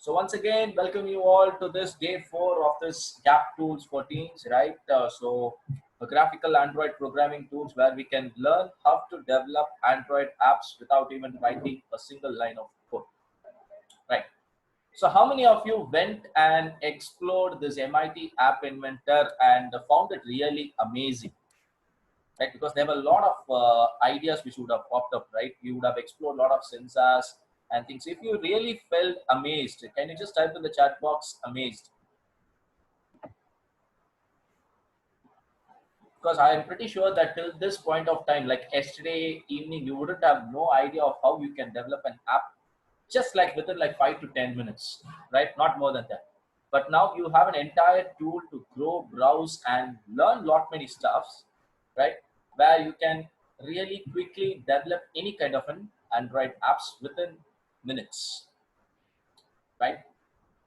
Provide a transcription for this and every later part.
So once again, welcome you all to this day 4 of this Gap Tools for Teens, right? A graphical Android programming tools where we can learn how to develop Android apps without even writing a single line of code, right? So how many of you went and explored this MIT App Inventor and found it really amazing? Right, because there were a lot of ideas which would have popped up, right? You would have explored a lot of sensors and things. If you really felt amazed, can you just type in the chat box amazed? Because I am pretty sure that till this point of time, like yesterday evening, you wouldn't have no idea of how you can develop an app just like within like 5 to 10 minutes, right? Not more than that. But now you have an entire tool to grow, browse, and learn lot many stuffs, right? Where you can really quickly develop any kind of an Android apps within minutes, right?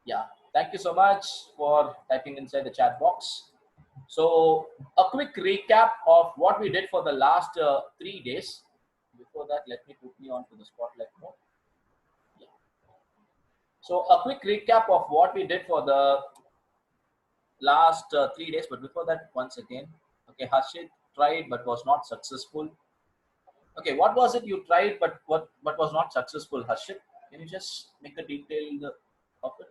Yeah. Thank you so much for typing inside the chat box. So a quick recap of what we did for the last 3 days. Before that, let me put me on to the spotlight mode. Yeah. So a quick recap of what we did for the last 3 days. But before that, once again, okay, Harshit tried but was not successful. Okay, what was it you tried but what was not successful, Harshit? Can you just make a detailed of it?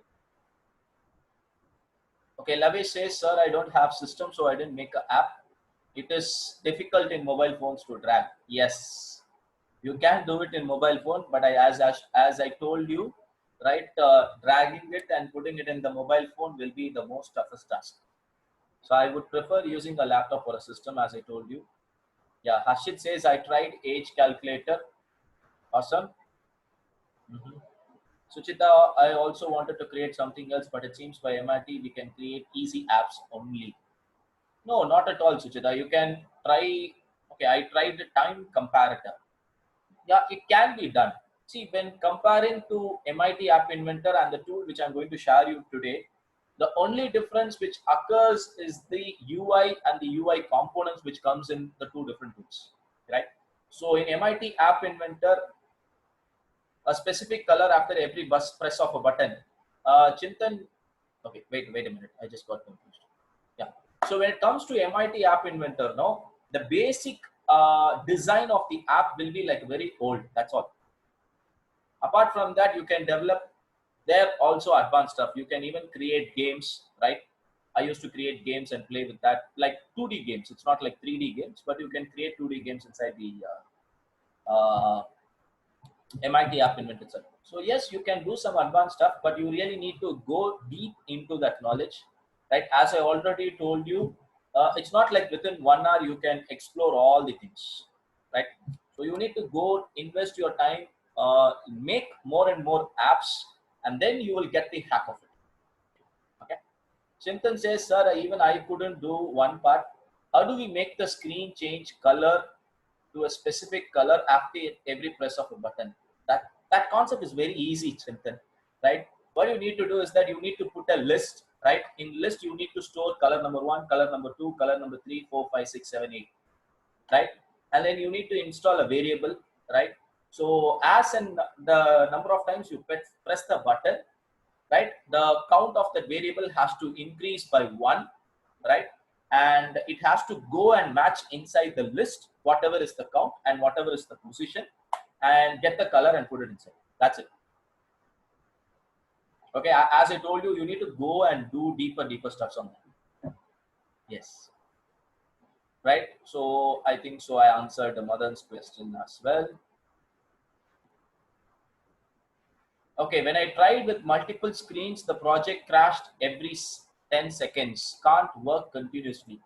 Okay, Lavesh says, sir, I don't have system, so I didn't make an app. It is difficult in mobile phones to drag. Yes, you can do it in mobile phone, but as I told you, right, dragging it and putting it in the mobile phone will be the most toughest task. So I would prefer using a laptop or a system, as I told you. Yeah, Harshit says, I tried age calculator. Awesome. Mhm. Suchita, I also wanted to create something else, but it seems by MIT we can create easy apps only. No, not at all, Suchita. You can try. Okay, I tried the time comparator. Yeah, it can be done. See, when comparing to MIT App Inventor and the tool which I'm going to share you today, the only difference which occurs is the UI and the UI components which comes in the two different tools, right? So in MIT App Inventor, a specific color after every bus press of a button. Chintan, okay, wait a minute. I just got confused. Yeah. So when it comes to MIT App Inventor, no, the basic design of the app will be like very old. That's all. Apart from that, you can develop there also advanced stuff. You can even create games, right? I used to create games and play with that, like 2D games. It's not like 3D games, but you can create 2D games inside the MIT App Inventor itself. So yes, you can do some advanced stuff, but you really need to go deep into that knowledge, right? As I already told you, it's not like within 1 hour you can explore all the things, right? So you need to go invest your time, make more and more apps, and then you will get the hack of it. Okay. Chintan says, sir, even I couldn't do one part. How do we make the screen change color to a specific color after every press of a button? That concept is very easy, Chintan, right? What you need to do is that you need to put a list, right? In list, you need to store color number 1, color number 2, color number 3, 4, 5, 6, 7, 8, right? And then you need to install a variable, right? So as in the number of times you press the button, right, the count of the variable has to increase by 1, right? And it has to go and match inside the list whatever is the count and whatever is the position, and get the color and put it inside. That's it. Okay, as I told you, you need to go and do deeper stuff on that. Yes, right. So I think so I answered the Madan's question as well. Okay, when I tried with multiple screens, the project crashed every 10 seconds. Can't work continuously.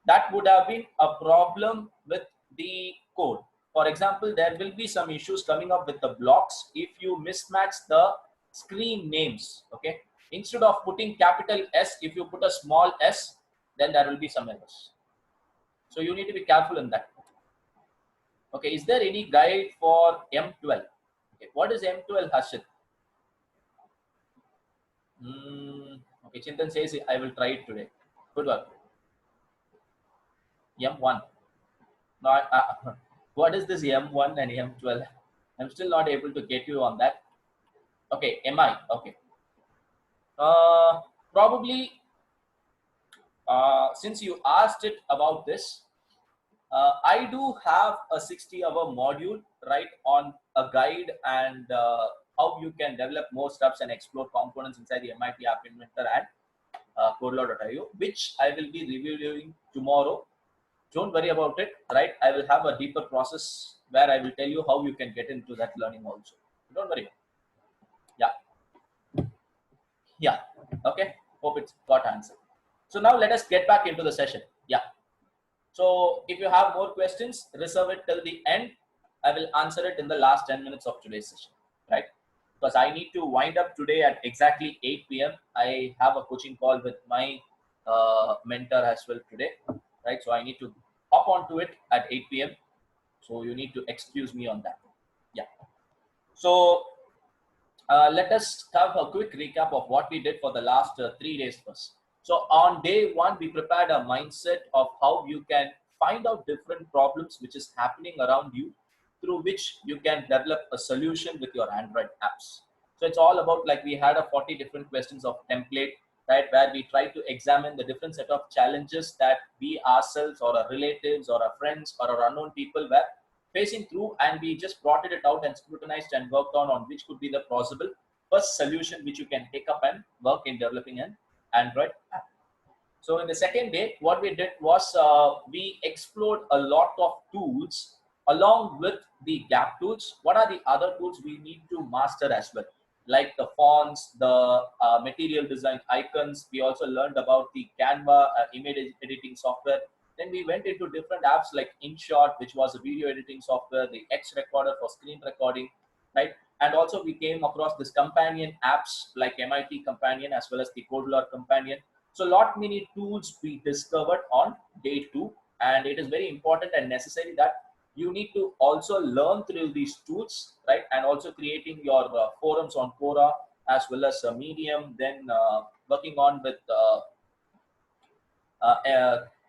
That would have been a problem with the code. For example, there will be some issues coming up with the blocks if you mismatch the screen names. Okay, instead of putting capital S, if you put a small s, then there will be some errors. So you need to be careful in that. Okay, is there any guide for M12? Okay, what is M12, Harshit? Okay, Chintan says I will try it today. Good work. M1. No, what is this M1 and M12? I'm still not able to get you on that. Okay, MI. Okay. Probably, since you asked it about this, I do have a 60-hour module, right, on a guide and how you can develop more steps and explore components inside the MIT App Inventor and Codelaw.io, which I will be reviewing tomorrow. Don't worry about it, right? I will have a deeper process where I will tell you how you can get into that learning also. Don't worry. Yeah. Yeah. Okay. Hope it's got answered. So now let us get back into the session. Yeah. So if you have more questions, reserve it till the end. I will answer it in the last 10 minutes of today's session, right? Because I need to wind up today at exactly 8 p.m. I have a coaching call with my mentor as well today, right? So I need to hop onto it at 8 p.m. So you need to excuse me on that. Yeah. So let us have a quick recap of what we did for the last 3 days first. So on day one, we prepared a mindset of how you can find out different problems which is happening around you, through which you can develop a solution with your Android apps. So it's all about, like, we had a 40 different questions of template, right, where we try to examine the different set of challenges that we ourselves or our relatives or our friends or our unknown people were facing through, and we just brought it out and scrutinized and worked on which could be the possible first solution which you can take up and work in developing an Android app. So in the second day, what we did was we explored a lot of tools along with the gap tools. What are the other tools we need to master as well? Like the fonts, the material design icons. We also learned about the Canva image editing software. Then we went into different apps like InShot, which was a video editing software, the X Recorder for screen recording, right? And also we came across this companion apps like MIT Companion as well as the Codelor Companion. So lot many tools we discovered on day two, and it is very important and necessary that you need to also learn through these tools, right? And also creating your forums on Quora as well as Medium, then working on with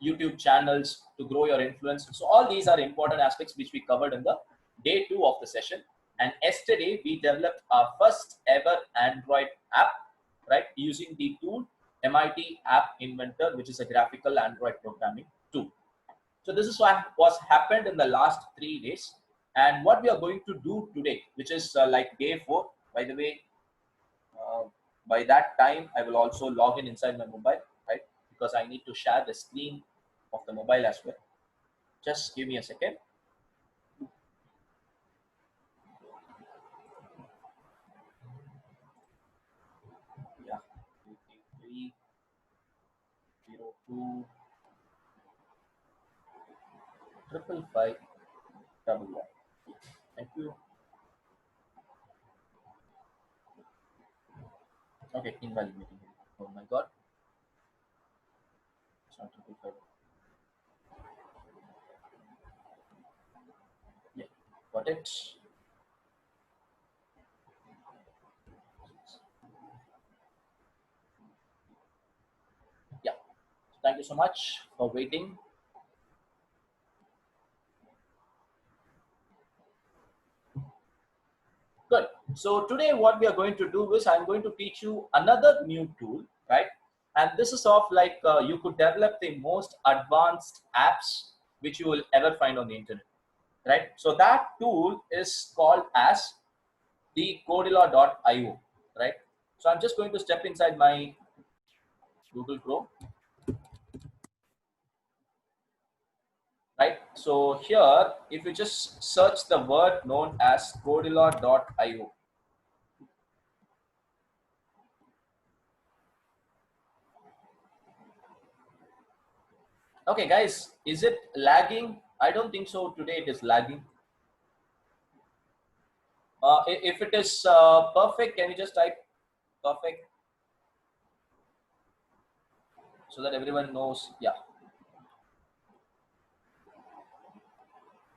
YouTube channels to grow your influence. So all these are important aspects which we covered in the day two of the session. And yesterday we developed our first ever Android app, right, using the tool MIT App Inventor, which is a graphical Android programming tool. So this is what was happened in the last 3 days, and what we are going to do today, which is like day 4. By the way, uh, by that time I will also log in inside my mobile, right? Because I need to share the screen of the mobile as well. Just give me a second. Yeah, 302 555 11. Thank you. Okay, invalid meeting. Oh my god, it's not 555. Yeah, got it. Yeah, thank you so much for waiting. Good. So today what we are going to do is I'm going to teach you another new tool, right? And this is of like you could develop the most advanced apps which you will ever find on the internet, right? So that tool is called as the Codilla.io, right? So I'm just going to step inside my Google Chrome, right? So here, if you just search the word known as Codilla.io, okay, guys, is it lagging? I don't think so. Today it is lagging. If it is perfect, can you just type perfect so that everyone knows? Yeah,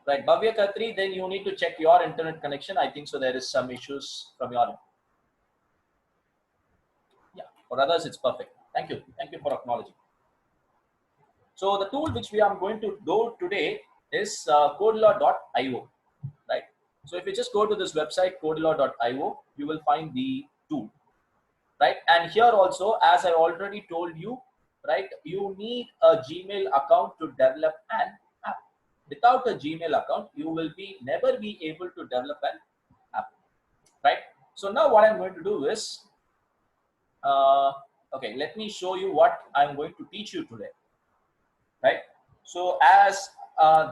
right. Bhavya Khatri, then you need to check your internet connection. I think so. There is some issues from your end. Yeah, for others, it's perfect. Thank you. Thank you for acknowledging. So the tool which we are going to do today is Codilla.io, right? So if you just go to this website, Codilla.io, you will find the tool. right? And here also, as I already told you, right, you need a Gmail account to develop an app. Without a Gmail account, you will never be able to develop an app, right? So now what I'm going to do is, okay, let me show you what I'm going to teach you today, right? So as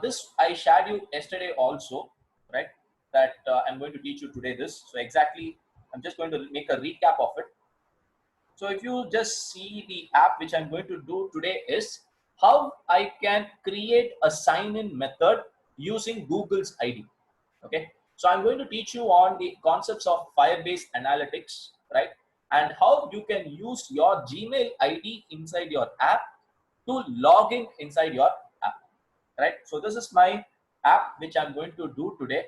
this I shared you yesterday also, right, that I'm going to teach you today this. So exactly, I'm just going to make a recap of it. So if you just see the app which I'm going to do today is how I can create a sign-in method using Google's ID. Okay, so I'm going to teach you on the concepts of Firebase Analytics, right, and how you can use your Gmail ID inside your app to log in inside your app, right? So this is my app which I'm going to do today,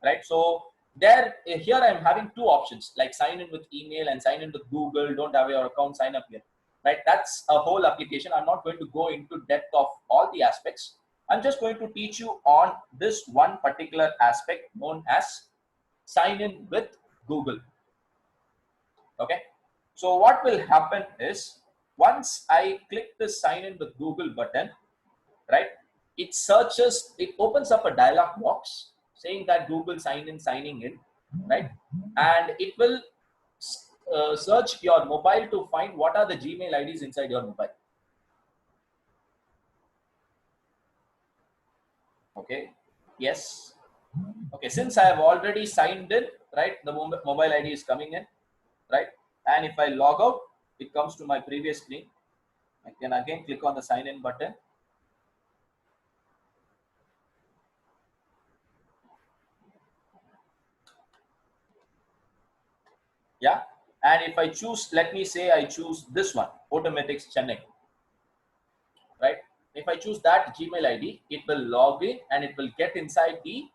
right? So there, here I'm having two options, like sign in with email and sign in with Google. Don't have your account, sign up here, right? That's a whole application. I'm not going to go into depth of all the aspects. I'm just going to teach you on this one particular aspect known as sign in with Google. Okay, so what will happen is, once I click the sign in with Google button, right, it searches, it opens up a dialog box saying that Google signing in, right, and it will search your mobile to find what are the Gmail IDs inside your mobile. Okay, yes, okay, since I have already signed in, right, the mobile ID is coming in, right, and if I log out, it comes to my previous screen. I can again click on the sign in button. Yeah, and if I choose, let me say I choose this one, Automatics Chennai, right? If I choose that Gmail ID, it will log in and it will get inside the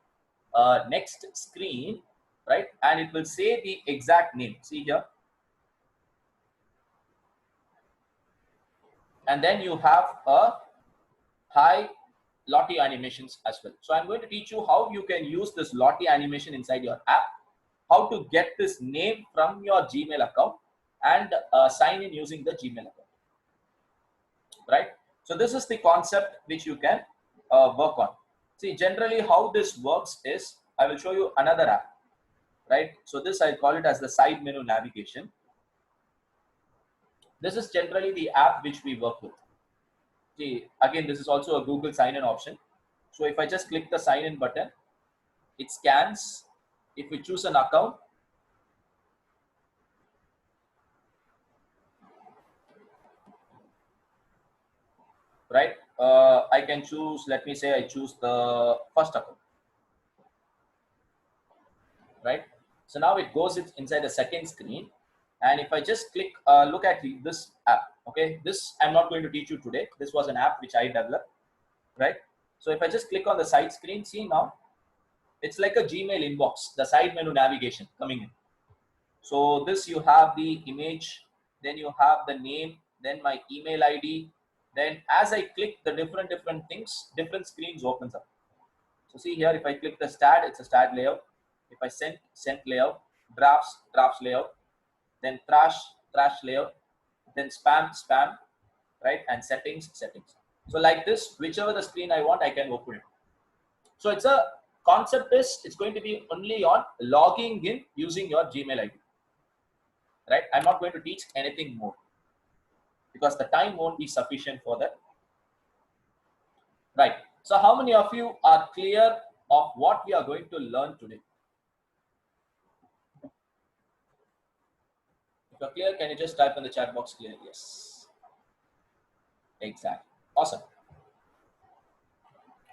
next screen, right? And it will say the exact name. See here. And then you have a high Lottie animations as well. So I'm going to teach you how you can use this Lottie animation inside your app, how to get this name from your Gmail account, and sign in using the Gmail account, right? So this is the concept which you can work on. See, generally how this works is, I will show you another app, right? So this I call it as the side menu navigation. This is generally the app which we work with. See, again, this is also a Google sign-in option. So if I just click the sign-in button, it scans. If we choose an account, right, I can choose, let me say I choose the first account, right? So now it goes inside the second screen. And if I just click, look at this app, okay, this I'm not going to teach you today. This was an app which I developed, right? So if I just click on the side screen, see now, it's like a Gmail inbox, the side menu navigation coming in. So this, you have the image, then you have the name, then my email ID. Then as I click the different things, different screens opens up. So see here, if I click the stat, it's a stat layout. If I sent layout, drafts layout, then trash layout, then spam, right, and settings. So like this, whichever the screen I want, I can open it. So it's a concept is, it's going to be only on logging in using your Gmail ID, right? I'm not going to teach anything more because the time won't be sufficient for that, right? So how many of you are clear of what we are going to learn today? If you're clear, can you just type in the chat box clear? Yes. Exactly. Awesome.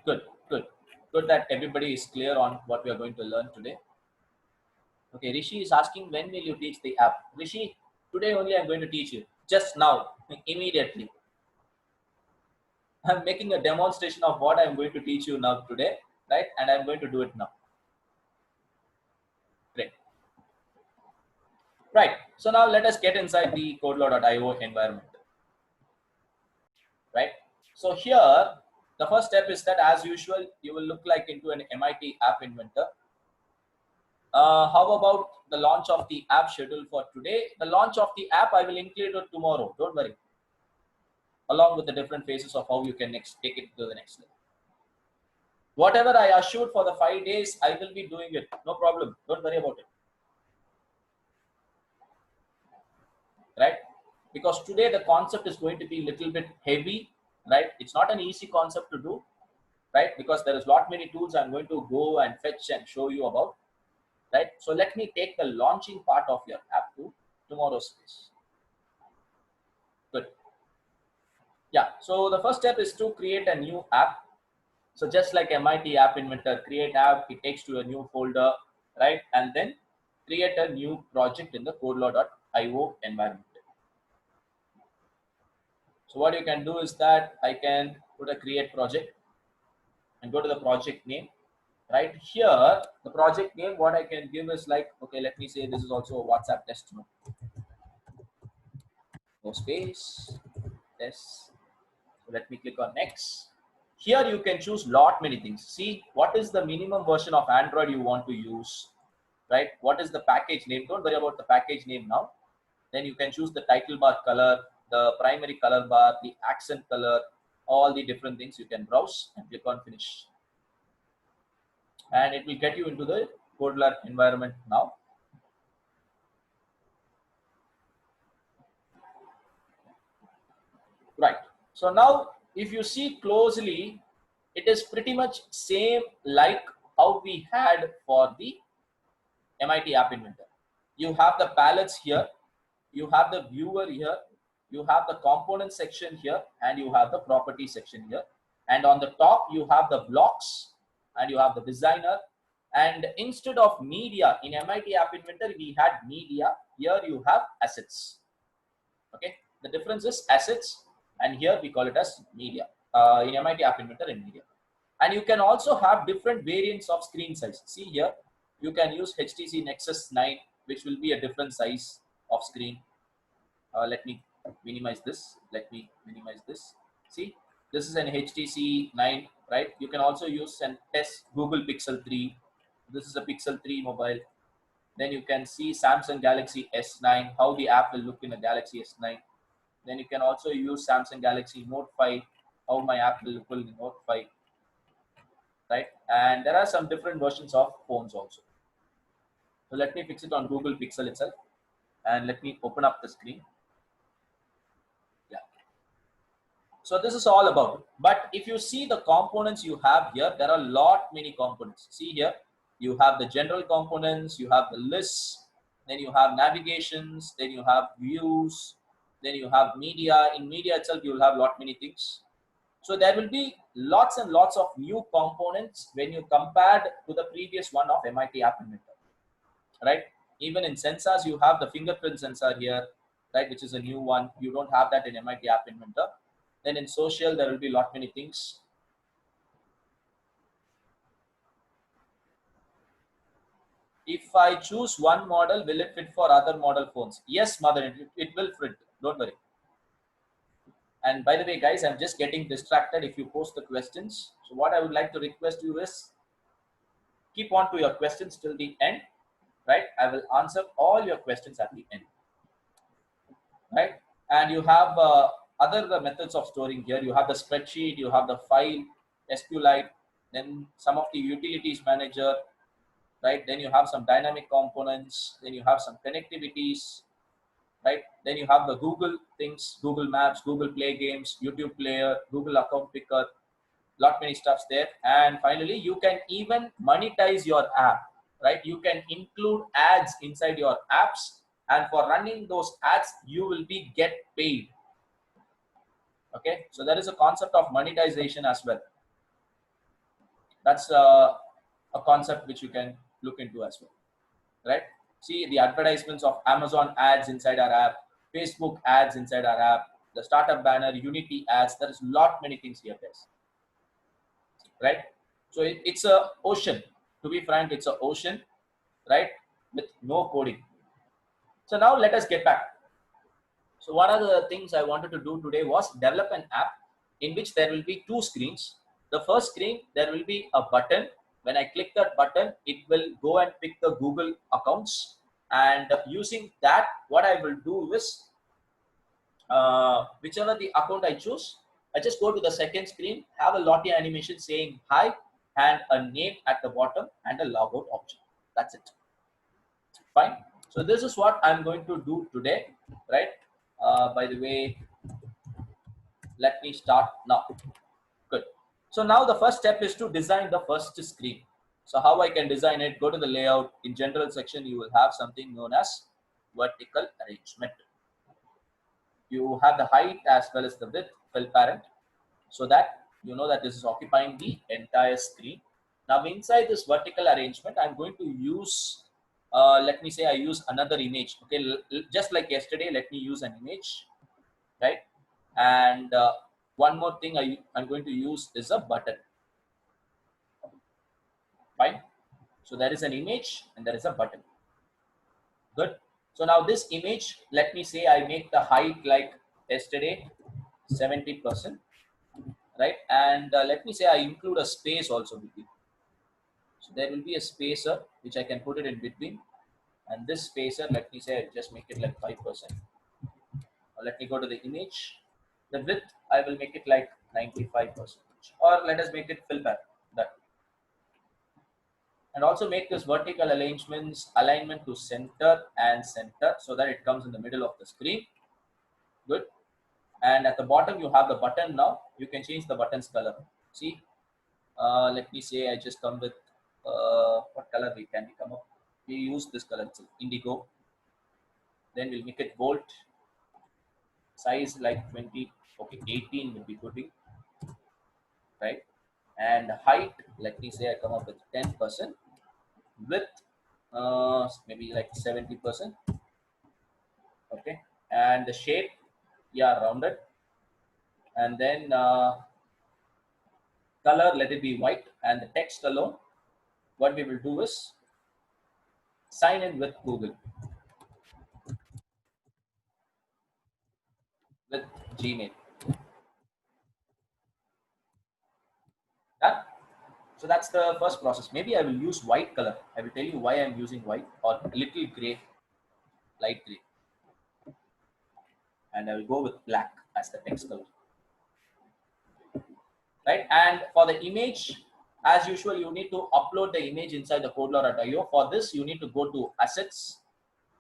Good, good. Good that everybody is clear on what we are going to learn today. Okay, Rishi is asking, when will you teach the app? Rishi, today only I'm going to teach you. Just now, immediately. I'm making a demonstration of what I'm going to teach you now today, right? And I'm going to do it now. Great. Right. So now let us get inside the Codelaw.io environment. Right. So here, the first step is that, as usual, you will look like into an MIT App Inventor. How about the launch of the app schedule for today? The launch of the app I will include it tomorrow. Don't worry. Along with the different phases of how you can take it to the next level. Whatever I assured for the 5 days, I will be doing it. No problem. Don't worry about it. Right? Because today the concept is going to be a little bit heavy, right? It's not an easy concept to do, right? Because there is lot many tools I'm going to go and fetch and show you about, right? So let me take the launching part of your app to tomorrow's space. Good. Yeah. So the first step is to create a new app. So just like MIT App Inventor, create app, it takes to a new folder, right? And then create a new project in the codelaw.io environment. So what you can do is that I can put a create project and go to the project name. Right here, the project name, what I can give is like, okay, let me say this is also a WhatsApp test. No space, test. So let me click on next. Here you can choose lot many things. See what is the minimum version of Android you want to use, right? What is the package name? Don't worry about the package name now. Then you can choose the title bar color, the primary color bar, the accent color, all the different things. You can browse and click on finish. And it will get you into the Codeler environment now. Right. So now if you see closely, it is pretty much same like how we had for the MIT App Inventor. You have the palettes here, you have the viewer here, you have the component section here, and you have the property section here. And on the top, you have the blocks and you have the designer. And instead of media in MIT App Inventor, we had media. Here you have assets. Okay. The difference is assets, and here we call it as media in MIT App Inventor and media. And you can also have different variants of screen size. See here, you can use HTC Nexus 9, which will be a different size of screen. Let me minimize this. See, this is an HTC 9, right? You can also use an Google Pixel 3. This is a Pixel 3 mobile. Then you can see Samsung Galaxy S9, how the app will look in a Galaxy S9. Then you can also use Samsung Galaxy Note 5, how my app will look in Note 5, right? And there are some different versions of phones also. So let me fix it on Google Pixel itself, and let me open up the screen. Yeah. So this is all about it. But if you see the components you have here, there are a lot many components. See here, you have the general components, you have the lists, then you have navigations, then you have views, then you have media. In media itself, you will have lot many things. So there will be lots and lots of new components when you compared to the previous one of MIT App Inventor, right? Even in sensors, you have the fingerprint sensor here, right, which is a new one. You don't have that in MIT App Inventor. Then in social, there will be lot many things. If I choose one model, will it fit for other model phones? Yes, mother, it will fit. Don't worry. And by the way, guys, I'm just getting distracted if you post the questions. So what I would like to request you is keep on to your questions till the end, right? I will answer all your questions at the end, right? And you have other methods of storing here. You have the spreadsheet, you have the file, SQLite, then some of the utilities manager, right? Then you have some dynamic components, then you have some connectivities, right? Then you have the Google things, Google Maps, Google Play Games, YouTube Player, Google Account Picker, lot many stuffs there. And finally, you can even monetize your app, right? You can include ads inside your apps, and for running those ads, you will be get paid. Okay, so there is a concept of monetization as well. That's a concept which you can look into as well, right? See the advertisements of Amazon ads inside our app, Facebook ads inside our app, the startup banner, Unity ads. There is lot many things here, guys, right? So it's a ocean. To be frank, it's an ocean, right? With no coding. So now let us get back. So one of the things I wanted to do today was develop an app in which there will be two screens. The first screen, there will be a button, When I click that button, it will go and pick the Google accounts, and using that, what I will do is, whichever the account I choose, I just go to the second screen, have a Lottie animation saying hi, and a name at the bottom and a logout option. That's it. Fine. So this is what I'm going to do today, right? By the way, let me start now. Good. So now the first step is to design the first screen. So how I can design it? Go to the layout. In general section, you will have something known as vertical arrangement. You have the height as well as the width, fill parent, so that you know that this is occupying the entire screen. Now inside this vertical arrangement, I'm going to use, let me say I use another image. Okay, just like yesterday, let me use an image, right? And one more thing I'm going to use is a button. Fine. So there is an image and there is a button. Good. So now this image, let me say I make the height like yesterday, 70%, right? And let me say I include a space also between. So there will be a spacer which I can put it in between. And this spacer, let me say I just make it like 5%. Let me go to the image. The width, I will make it like 95%. Or let us make it fill back. That. And also make this vertical alignment to center and center so that it comes in the middle of the screen. Good. And at the bottom you have the button. Now you can change the button's color. See, let me say I just come with what color we come up. We use this color, it's indigo. Then we'll make it bold. Size like 20. Okay, 18 will be good, right? And height, let me say I come up with 10%. Width, maybe like 70%. Okay, and the shape, yeah, rounded. And then color, let it be white. And the text alone, what we will do is sign in with Google, with Gmail. Done. So that's the first process. Maybe I will use white color. I will tell you why I'm using white, or a little gray, light gray. And I will go with black as the text color. Right? And for the image, as usual, you need to upload the image inside the codelor.io. For this, you need to go to assets,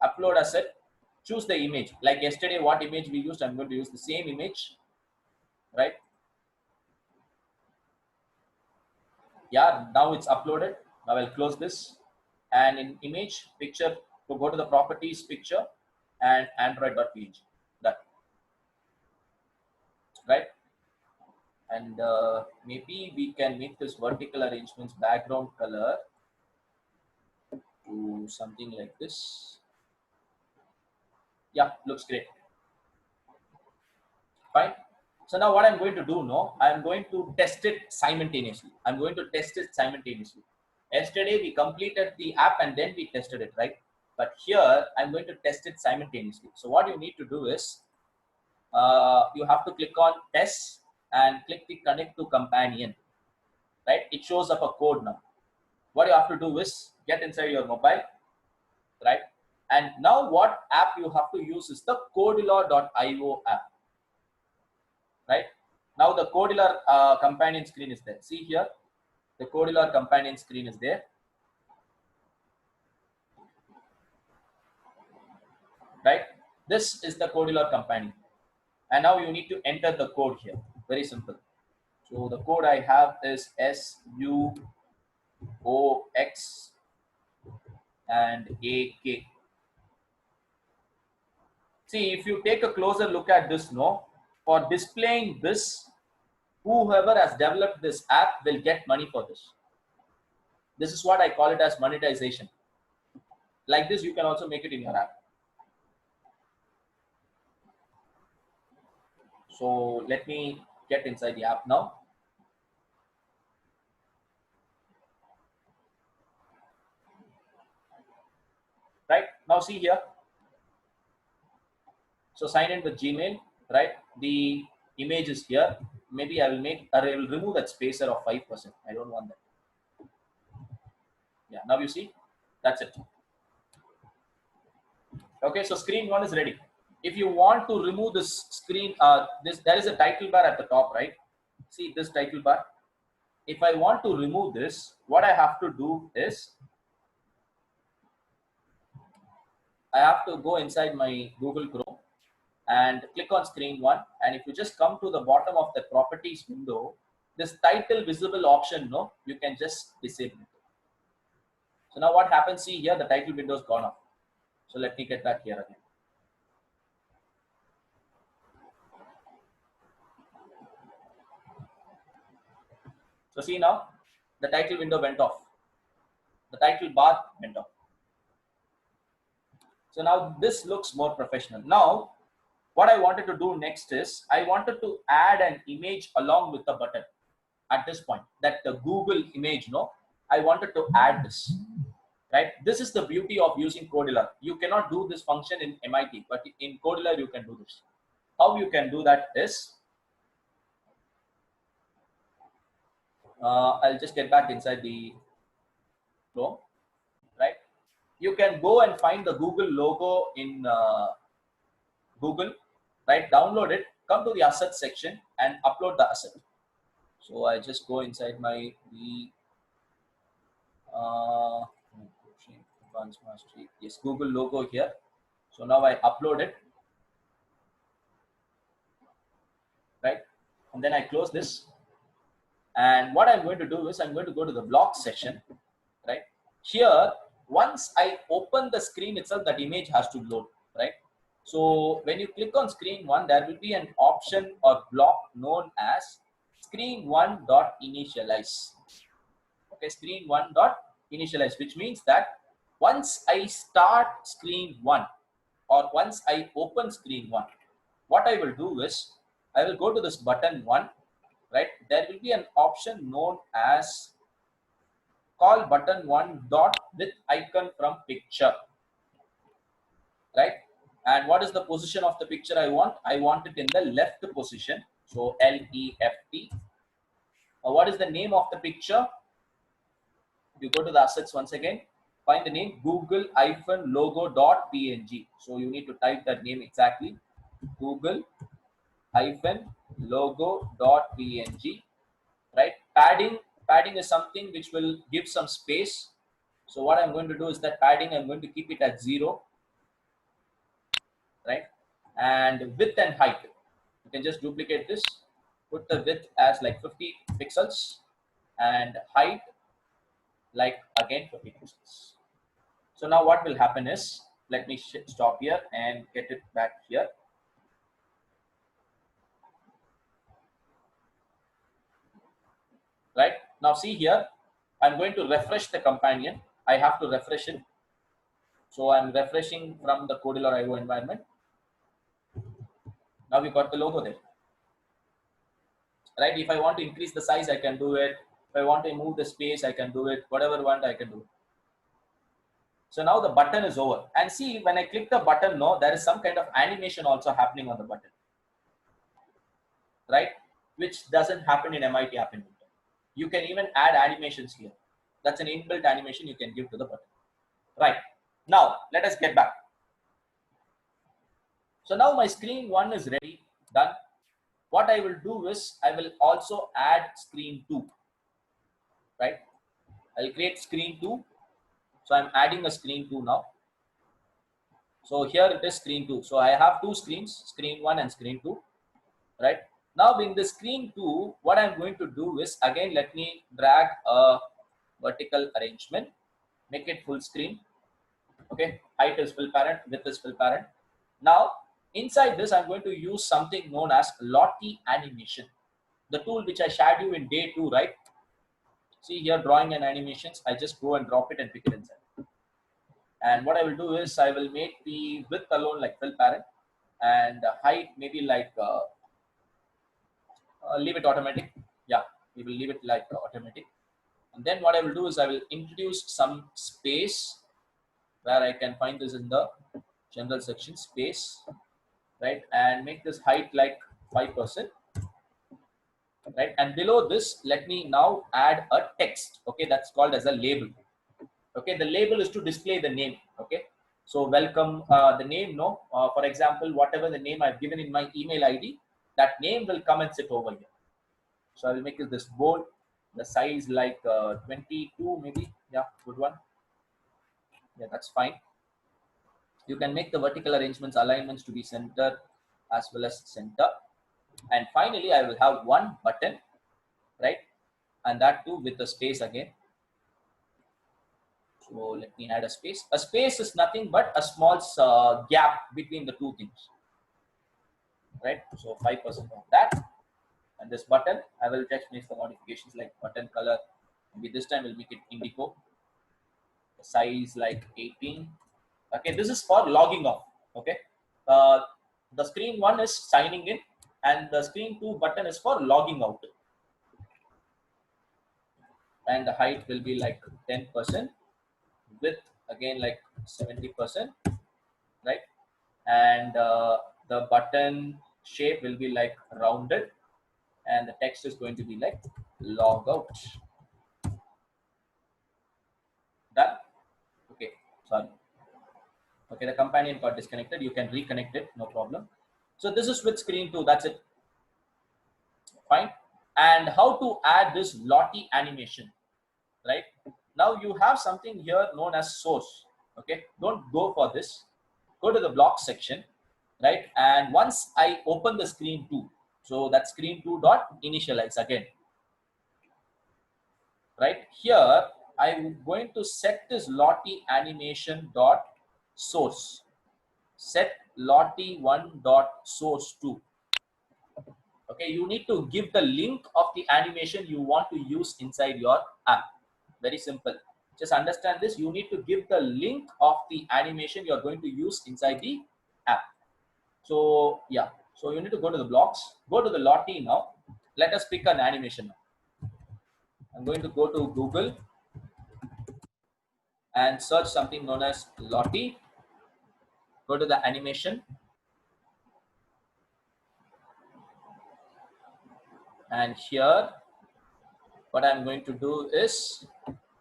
upload asset, choose the image. Like yesterday, what image we used, I'm going to use the same image, right? Yeah, now it's uploaded. Now I'll close this. And in image, picture, to go to the properties, picture, and android.png. That, right? And maybe we can make this vertical arrangements background color to something like this. Yeah, looks great. Fine. So now what I'm going to do now, I'm going to test it simultaneously. I'm going to test it simultaneously. Yesterday we completed the app and then we tested it, right? But here I'm going to test it simultaneously. So what you need to do is, you have to click on test and click the connect to companion, right? It shows up a code now. What you have to do is get inside your mobile, right? And now what app you have to use is the codelor.io app, right? Now the Codelor companion screen is there. See here, the Codelor companion screen is there, right? This is the Codelor companion. And now you need to enter the code here. Very simple. So the code I have is SUOX and AK. See, if you take a closer look at this, no, for displaying this, whoever has developed this app will get money for this. This is what I call it as monetization. Like this, you can also make it in your app. So let me get inside the app now. Right now, see here. So sign in with Gmail, right? The image is here. Maybe I will remove that spacer of 5%. I don't want that. Yeah, now you see, that's it. Okay, so screen 1 is ready. If you want to remove this screen, there is a title bar at the top, right? See this title bar. If I want to remove this, what I have to do is I have to go inside my Google Chrome and click on screen 1. And if you just come to the bottom of the properties window, this title visible option, no, you can just disable it. So now what happens? See here, the title window is gone off. So let me get back here again. So see now, the title window went off. The title bar went off. So now this looks more professional. Now, what I wanted to do next is I wanted to add an image along with the button at this point, that the Google image, no, I wanted to add this, right? This is the beauty of using Codilla. You cannot do this function in MIT, but in Codilla, you can do this. How you can do that is, I'll just get back inside the Chrome, right? You can go and find the Google logo in Google, right? Download it, come to the asset section and upload the asset. So I just go inside my advanced mastery, yes, Google logo here. So now I upload it, right? And then I close this. And what I'm going to do is I'm going to go to the block section, right? Here, once I open the screen itself, that image has to load, right? So when you click on screen 1, there will be an option or block known as screen1.initialize. Okay, screen1.initialize, which means that once I start screen 1 or once I open screen 1, what I will do is I will go to this button 1, right? There will be an option known as call button 1 dot with icon from picture, right? And what is the position of the picture I want? I want it in the left position. So left. What is the name of the picture? You go to the assets once again, find the name google-logo.png. So you need to type that name exactly, google-logo.png, right? Padding is something which will give some space. So what I'm going to do is that padding, I'm going to keep it at 0, right? And width and height, you can just duplicate this, put the width as like 50 pixels and height like again 50 pixels. So now what will happen is, let me stop here and get it back here. Right now, see here, I'm going to refresh the companion. I have to refresh it. So I'm refreshing from the Codilla IO environment. Now we got the logo there. Right? If I want to increase the size, I can do it. If I want to move the space, I can do it. Whatever I want, I can do it. So now the button is over. And see, when I click the button, no, there is some kind of animation also happening on the button, right? Which doesn't happen in MIT App Inventor. You can even add animations here. That's an inbuilt animation you can give to the button. Right. Now, let us get back. So now my screen 1 is ready, done. What I will do is I will also add screen 2, right? I'll create screen 2. So I'm adding a screen 2 now. So here it is screen 2. So I have two screens, screen 1 and screen 2, right? Now in the screen 2, what I'm going to do is, again, let me drag a vertical arrangement, make it full screen. Okay, height is fill parent, width is fill parent. Now inside this, I'm going to use something known as Lottie animation, the tool which I shared you in day 2, right? See here, drawing and animations. I just go and drop it and pick it inside. And what I will do is I will make the width alone like fill parent, and height maybe like leave it automatic. Yeah, we will leave it like automatic. And then what I will do is I will introduce some space where I can find this in the general section, space, right? And make this height like 5%, right? And below this, let me now add a text. Okay, that's called as a label. Okay, the label is to display the name. Okay, so welcome, the name, no, for example, whatever the name I've given in my email ID, that name will come and sit over here. So I will make this bold, the size like 22 maybe. Yeah, good one. Yeah, that's fine. You can make the vertical arrangements, alignments to be center as well as center. And finally, I will have one button, right? And that too with a space again. So let me add a space. A space is nothing but a small gap between the two things, right? So 5% of that. And this button, I will just make the modifications like button color. Maybe this time we'll make it indigo. The size like 18. Okay, this is for logging off. Okay, uh, the screen 1 is signing in, and the screen 2 button is for logging out. And the height will be like 10%, width again like 70%, right? And the button shape will be like rounded, and the text is going to be like log out. Done. Okay, sorry. Okay, the companion got disconnected. You can reconnect it, no problem. So this is with screen 2. That's it. Fine. And how to add this Lottie animation, right? Now you have something here known as source. Okay, don't go for this. Go to the block section, right? And once I open the screen 2, so that screen 2 dot initialize again, right? Here I'm going to set this Lottie animation dot source. Set Lottie 1 dot source 2. Okay, you need to give the link of the animation you want to use inside your app. Very simple. Just understand this. You need to give the link of the animation you're going to use inside the app. So yeah, so you need to go to the blocks, go to the Lottie now. Let us pick an animation now. I'm going to go to Google and search something known as Lottie. Go to the animation. And here, what I'm going to do is,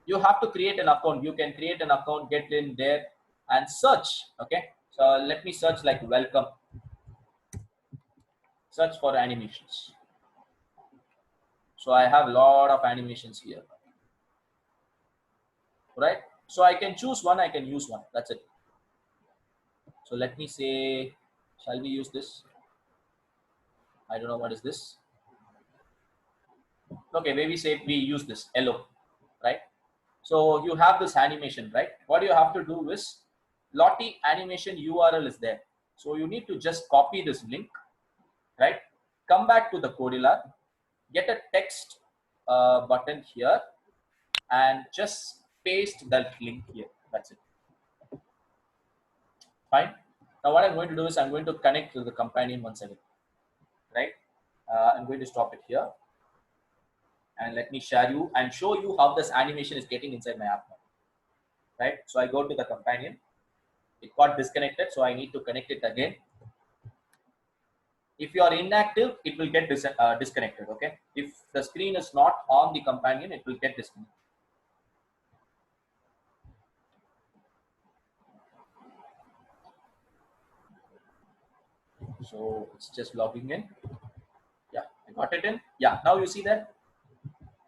you have to create an account. You can create an account, get in there and search. Okay, so let me search like welcome. Search for animations. So I have a lot of animations here, right? So I can choose one, I can use one. That's it. So let me say, shall we use this? I don't know what is this. Okay, maybe say we use this yellow, right? So you have this animation, right? What you have to do is, Lottie animation URL is there. So you need to just copy this link, right? Come back to the Codillar, get a text button here, and just paste that link here. That's it. Fine. Now what I'm going to do is I'm going to connect to the companion once again, right? I'm going to stop it here, and let me share you and show you how this animation is getting inside my app now, right? So I go to the companion. It got disconnected, so I need to connect it again. If you are inactive, it will get disconnected. Okay, if the screen is not on the companion, it will get disconnected. So it's just logging in. Yeah, I got it in. Yeah, now you see that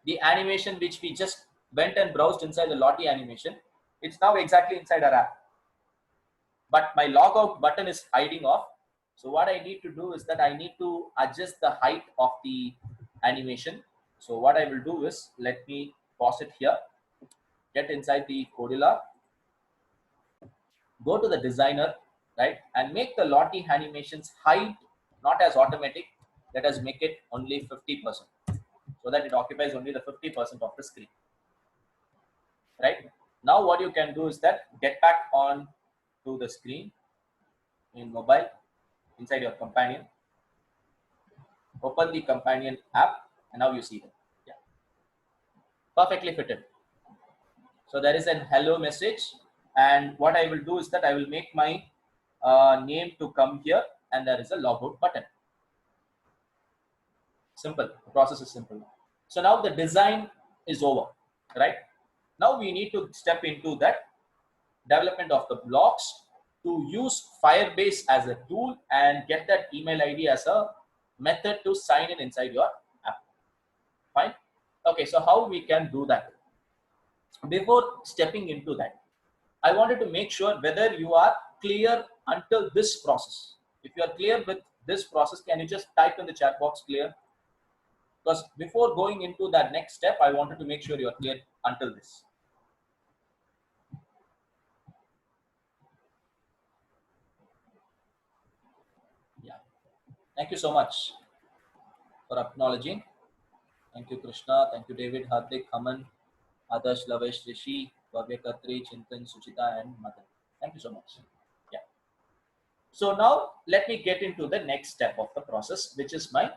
the animation which we just went and browsed inside the Lottie animation, it's now exactly inside our app. But my logout button is hiding off. So what I need to do is that I need to adjust the height of the animation. So what I will do is, let me pause it here, get inside the Codillar, go to the designer, right, and make the Lottie animations height not as automatic. Let us make it only 50%, so that it occupies only the 50% of the screen. Right now, what you can do is that get back on to the screen in mobile inside your companion. Open the companion app, and now you see them. Yeah, perfectly fitted. So there is an hello message, and what I will do is that I will make my name to come here, and there is a logout button. Simple. The process is simple. So now the design is over, right? Now we need to step into that development of the blocks to use Firebase as a tool and get that email ID as a method to sign in inside your app. Fine. Okay, so how we can do that? Before stepping into that, I wanted to make sure whether you are clear until this process. If you are clear with this process, can you just type in the chat box clear? Because before going into that next step, I wanted to make sure you are clear until this. Yeah. Thank you so much for acknowledging. Thank you, Krishna. Thank you, David, Hardik, Aman, Adarsh, Lavesh, Rishi, Bhavya Khatri, Chintan, Suchita, and Madan. Thank you so much. Yeah. So now let me get into the next step of the process, which is my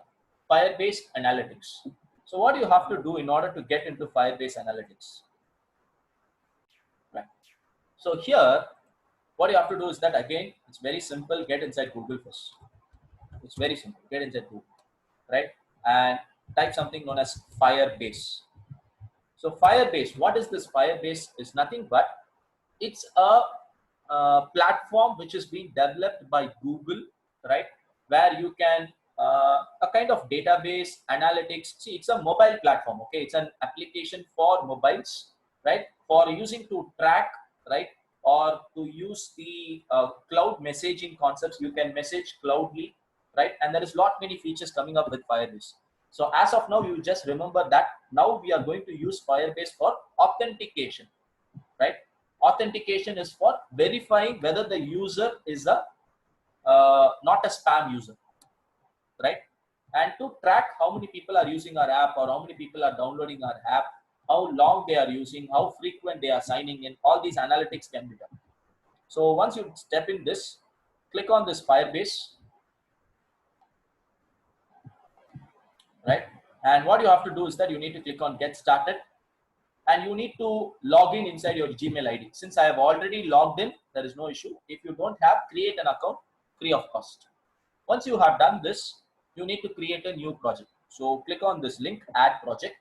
Firebase analytics. So what do you have to do in order to get into Firebase analytics? Right. So here, what you have to do is that again, it's very simple. Get inside Google first. It's very simple. Get inside Google, right? And type something known as Firebase. So Firebase, what is this Firebase? Is nothing but it's a platform which is being developed by Google, right? Where you can a kind of database analytics. See, it's a mobile platform. Okay, it's an application for mobiles, right? For using to track, right? Or to use the cloud messaging concepts. You can message cloudly, right? And there is lot many features coming up with Firebase. So as of now, you just remember that now we are going to use Firebase for authentication, right? Authentication is for verifying whether the user is a not a spam user, right? And to track how many people are using our app or how many people are downloading our app, how long they are using, how frequent they are signing in, all these analytics can be done. So once you step in this, click on this Firebase, right? And what you have to do is that you need to click on Get Started, and you need to log in inside your Gmail ID. Since I have already logged in, there is no issue. If you don't have, create an account free of cost. Once you have done this, you need to create a new project. So click on this link, add project,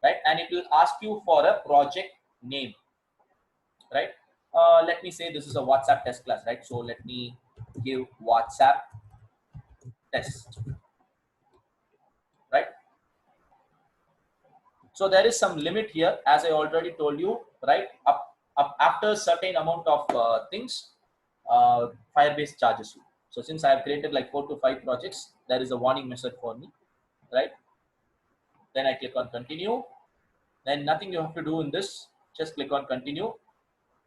right? And it will ask you for a project name, right? Let me say this is a WhatsApp test class, right? So let me give WhatsApp test, right? So there is some limit here, as I already told you, right? Up after a certain amount of things, Firebase charges you. So since I have created like 4 to 5 projects, there is a warning message for me, right? Then I click on continue. Then nothing you have to do in this. Just click on continue,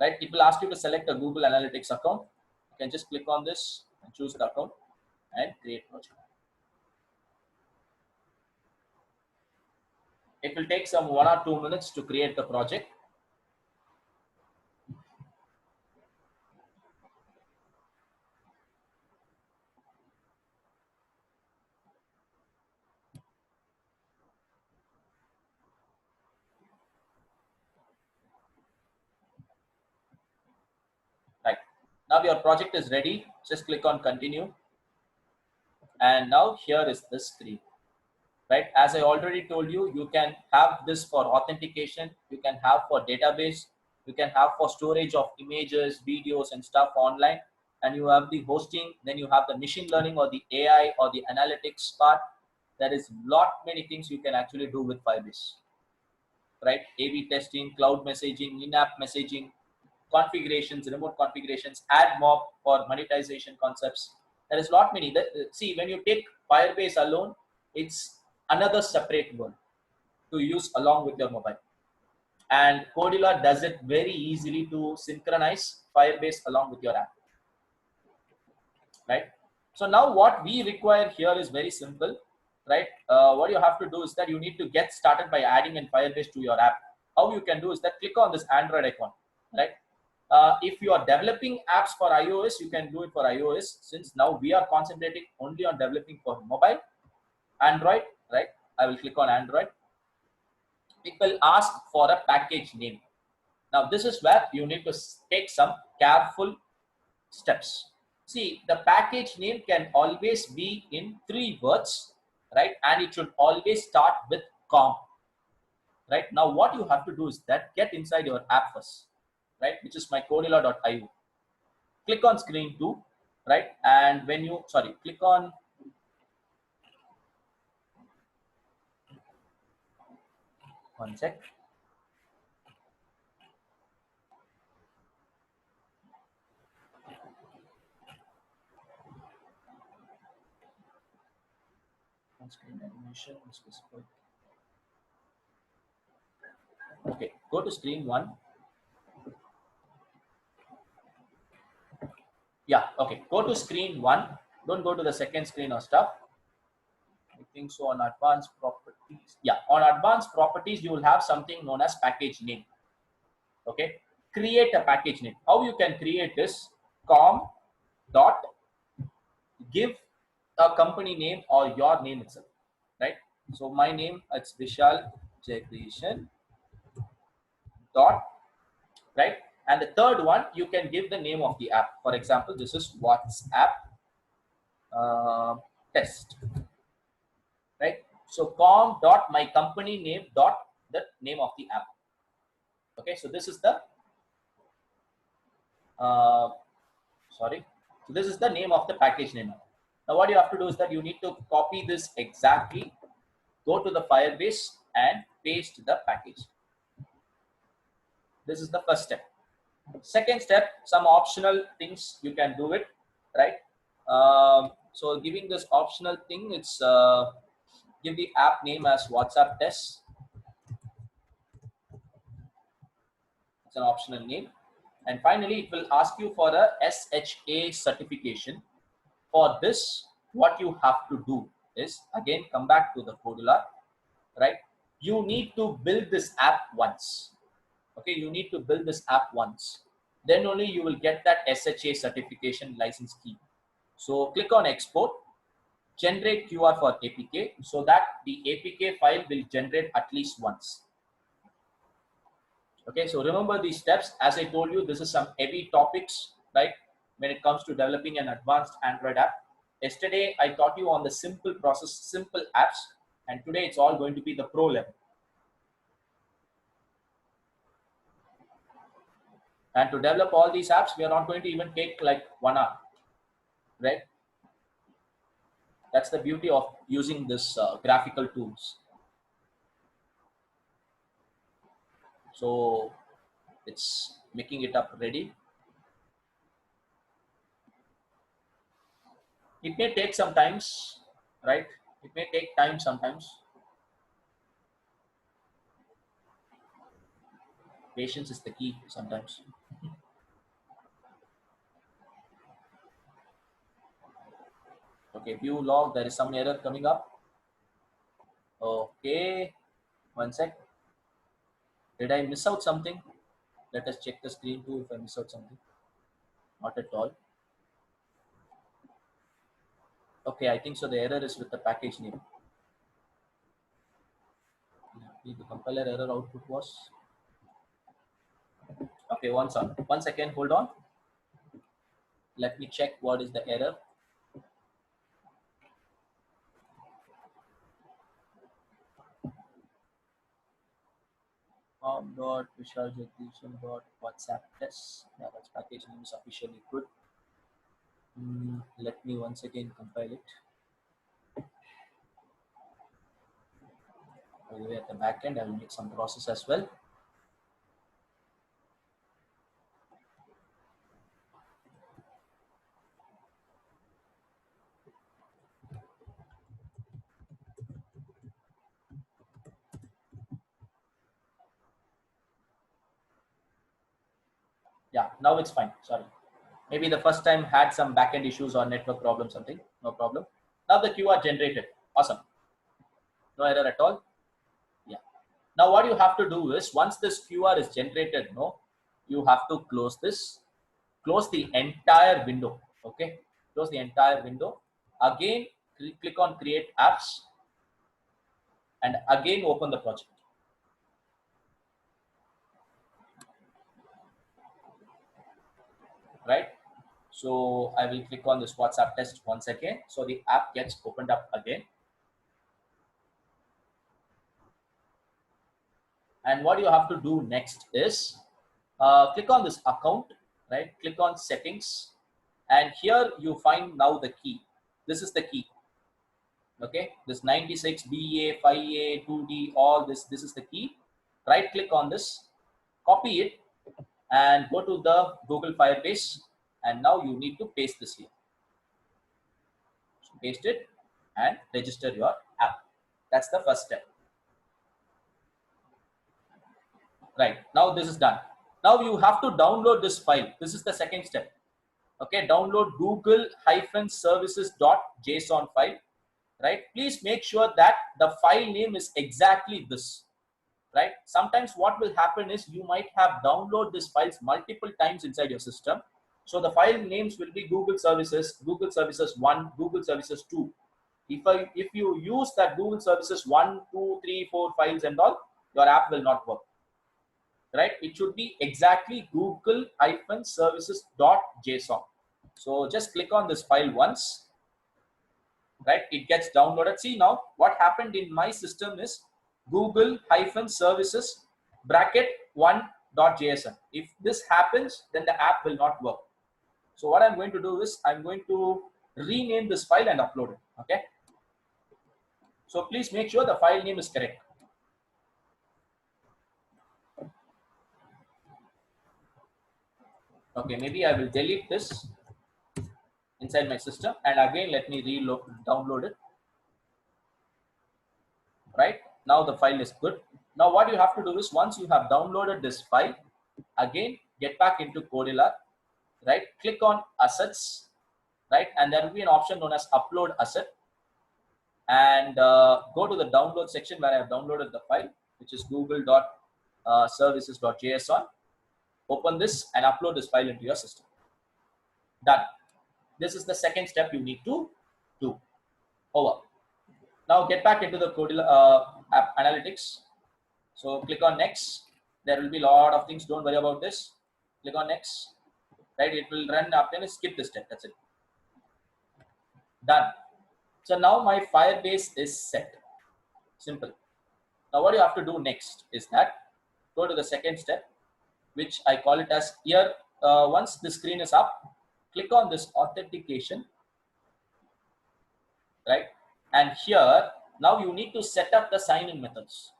right? It will ask you to select a Google Analytics account. You can just click on this and choose the account and create project. It will take some 1 or 2 minutes to create the project. Right. Now your project is ready. Just click on continue. And now here is the screen, right? As I already told you, you can have this for authentication. You can have for database. You can have for storage of images, videos and stuff online. And you have the hosting. Then you have the machine learning or the AI or the analytics part. There is lot many things you can actually do with Firebase, right? A/B testing, cloud messaging, in-app messaging, configurations, remote configurations, add mob for monetization concepts. There is lot many. See, when you take Firebase alone, it's another separate world to use along with your mobile. And Cordula does it very easily to synchronize Firebase along with your app, right? So now what we require here is very simple, right? What you have to do is that you need to get started by adding in Firebase to your app. How you can do is that click on this Android icon, right? If you are developing apps for iOS, you can do it for iOS. Since now we are concentrating only on developing for mobile, Android, right? I will click on Android. It will ask for a package name. Now this is where you need to take some careful steps. See, the package name can always be in 3 words, right? And it should always start with com. right? Now what you have to do is that get inside your app first, right, which is my Codilla.io. Click on screen 2, right? And when you click on one sec. On screen animation specific. Okay, go to screen 1. Yeah, okay, go to screen 1. Don't go to the second screen or stuff. I think so. On advanced properties, yeah, on advanced properties you will have something known as package name. Okay, create a package name. How you can create this? Com dot give a company name or your name itself, right? So my name, it's Vishal Jagdishan dot, right? And the third one, you can give the name of the app. For example, this is WhatsApp test, right? So com dot my company name dot the name of the app. Okay, so this is the uh, sorry. So this is the name of the package name. Now what you have to do is that you need to copy this exactly, go to the Firebase and paste the package. This is the first step. Second step, some optional things you can do it, right? So giving this optional thing, it's give the app name as WhatsApp test. It's an optional name. And finally, it will ask you for a SHA certification. For this, what you have to do is, again, come back to the Codilla, right? You need to build this app once. Okay, you need to build this app once. Then only you will get that SHA certification license key. So click on export, generate QR for APK, so that the APK file will generate at least once. Okay, so remember these steps. As I told you, this is some heavy topics, right? When it comes to developing an advanced Android app. Yesterday, I taught you on the simple process, simple apps, and today it's all going to be the pro level. And to develop all these apps, we are not going to even take like 1 hour, right? That's the beauty of using this graphical tools. So it's making it up ready. It may take some times, right? It may take time sometimes. Patience is the key sometimes. Okay, view log, there is some error coming up. Okay, one sec. Did I miss out something? Let us check the screen too if I miss out something. Not at all. Okay, I think so. The error is with the package name. The compiler error output was. Okay, one second, hold on. Let me check what is the error. Vishal Jagdishan WhatsApp test. Yeah, that's package name is officially good. Let me once again compile it. By the way, at the back end, I will make some process as well. Yeah, now it's fine. Sorry. Maybe the first time had some backend issues or network problem, something. No problem. Now the QR generated. Awesome. No error at all. Yeah. Now what you have to do is, once this QR is generated, you have to close this. Close the entire window. Okay. Close the entire window. Again, click on create apps and again open the project. Right. So I will click on this WhatsApp test once again. So the app gets opened up again. And what you have to do next is click on this account, right? Click on settings, and here you find now the key. This is the key. Okay, this 96 BA 5A 2D, all this is the key. Right click on this, copy it, and go to the Google Firebase, and now you need to paste this here. So paste it and register your app. That's the first step. Right, now this is done. Now you have to download this file. This is the second step. Okay, download google-services.json file. Right, please make sure that the file name is exactly this. Right, sometimes what will happen is you might have downloaded these files multiple times inside your system. So the file names will be Google Services 1, Google Services 2. If you use that Google Services 1, 2, 3, 4 files and all, your app will not work. Right, it should be exactly google-services.json. So just click on this file once. Right, it gets downloaded. See, now what happened in my system is google-services bracket 1.json. If this happens, then the app will not work. So what I'm going to do is I'm going to rename this file and upload it. Okay, so please make sure the file name is correct. Okay, maybe I will delete this inside my system, and again let me download it. Right, now the file is good. Now what you have to do is, once you have downloaded this file, again get back into Codilla, right, click on assets, right, and there will be an option known as upload asset, and go to the download section where I have downloaded the file, which is google.services.json. Open this and upload this file into your system. Done. This is the second step you need to do. Over. Now get back into the Codilla app analytics. So click on next. There will be a lot of things. Don't worry about this. Click on next. Right, it will run after and skip this step. That's it. Done. So now my Firebase is set. Simple. Now what you have to do next is that go to the second step, which I call it as here. Once the screen is up, click on this authentication. Right, and here now you need to set up the sign-in methods.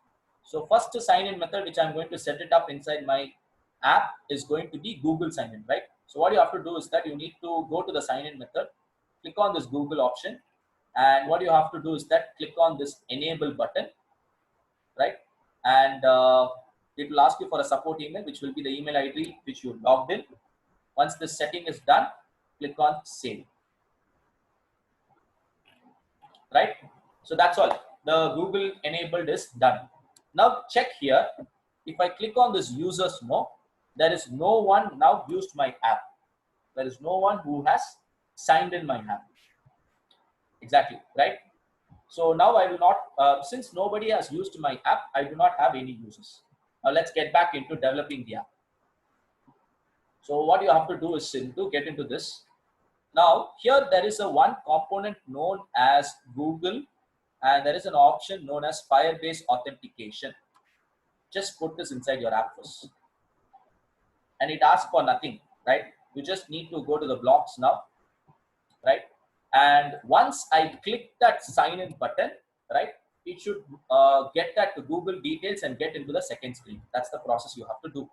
So first sign-in method, which I'm going to set it up inside my app, is going to be Google sign-in. Right, so what you have to do is that you need to go to the sign-in method, click on this Google option, and what you have to do is that click on this enable button. Right, and it will ask you for a support email, which will be the email ID which you logged in. Once this setting is done, click on save. Right, so that's all. The Google enabled is done. Now check here. If I click on this users more, there is no one now used my app. There is no one who has signed in my app. Exactly. Right, so now I will not, since nobody has used my app, I do not have any users. Now let's get back into developing the app. So what you have to do is to get into this. Now here there is a one component known as Google, and there is an option known as Firebase authentication. Just put this inside your app first, and it asks for nothing. Right, you just need to go to the blocks now. Right, and once I click that sign in button, right, it should get that to Google details and get into the second screen. That's the process you have to do.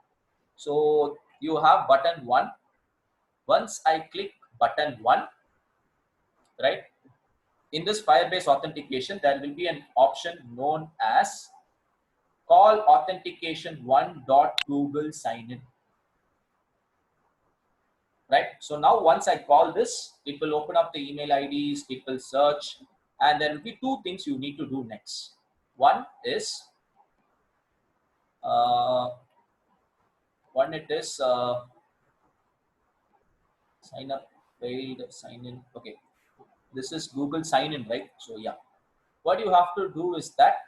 So you have button 1. Once I click button 1, right, in this Firebase authentication, there will be an option known as call authentication 1.google sign in. Right, so now once I call this, it will open up the email IDs, it will search, and there will be two things you need to do next. One is sign up, paid, sign in. Okay, this is Google sign in, right? So yeah, what you have to do is that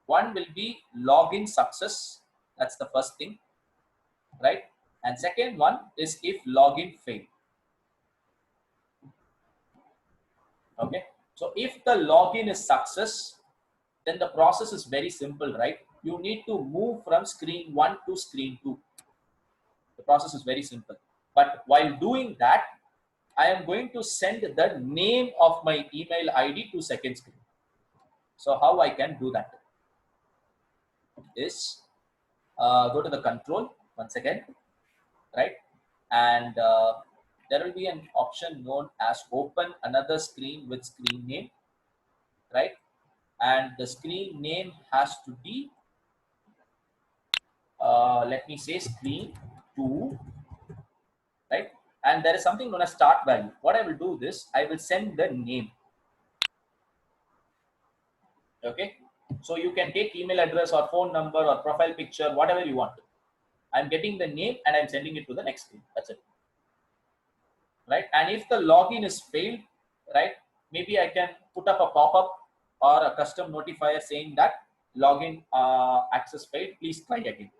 one will be login success. That's the first thing, right? And second one is if login failed. Okay, so if the login is success, then the process is very simple, right? you need to move from screen 1 to screen 2. The process is very simple. But while doing that, I am going to send the name of my email ID to second screen. So how I can do that is go to the control once again, right? And there will be an option known as open another screen with screen name, right? And the screen name has to be, let me say screen 2, right? And there is something known as start value. What I will do this, I will send the name. Okay, so you can take email address or phone number or profile picture, whatever you want. I'm getting the name and I'm sending it to the next screen. That's it, right? And if the login is failed, right, maybe I can put up a pop-up or a custom notifier saying that login access failed, please try again.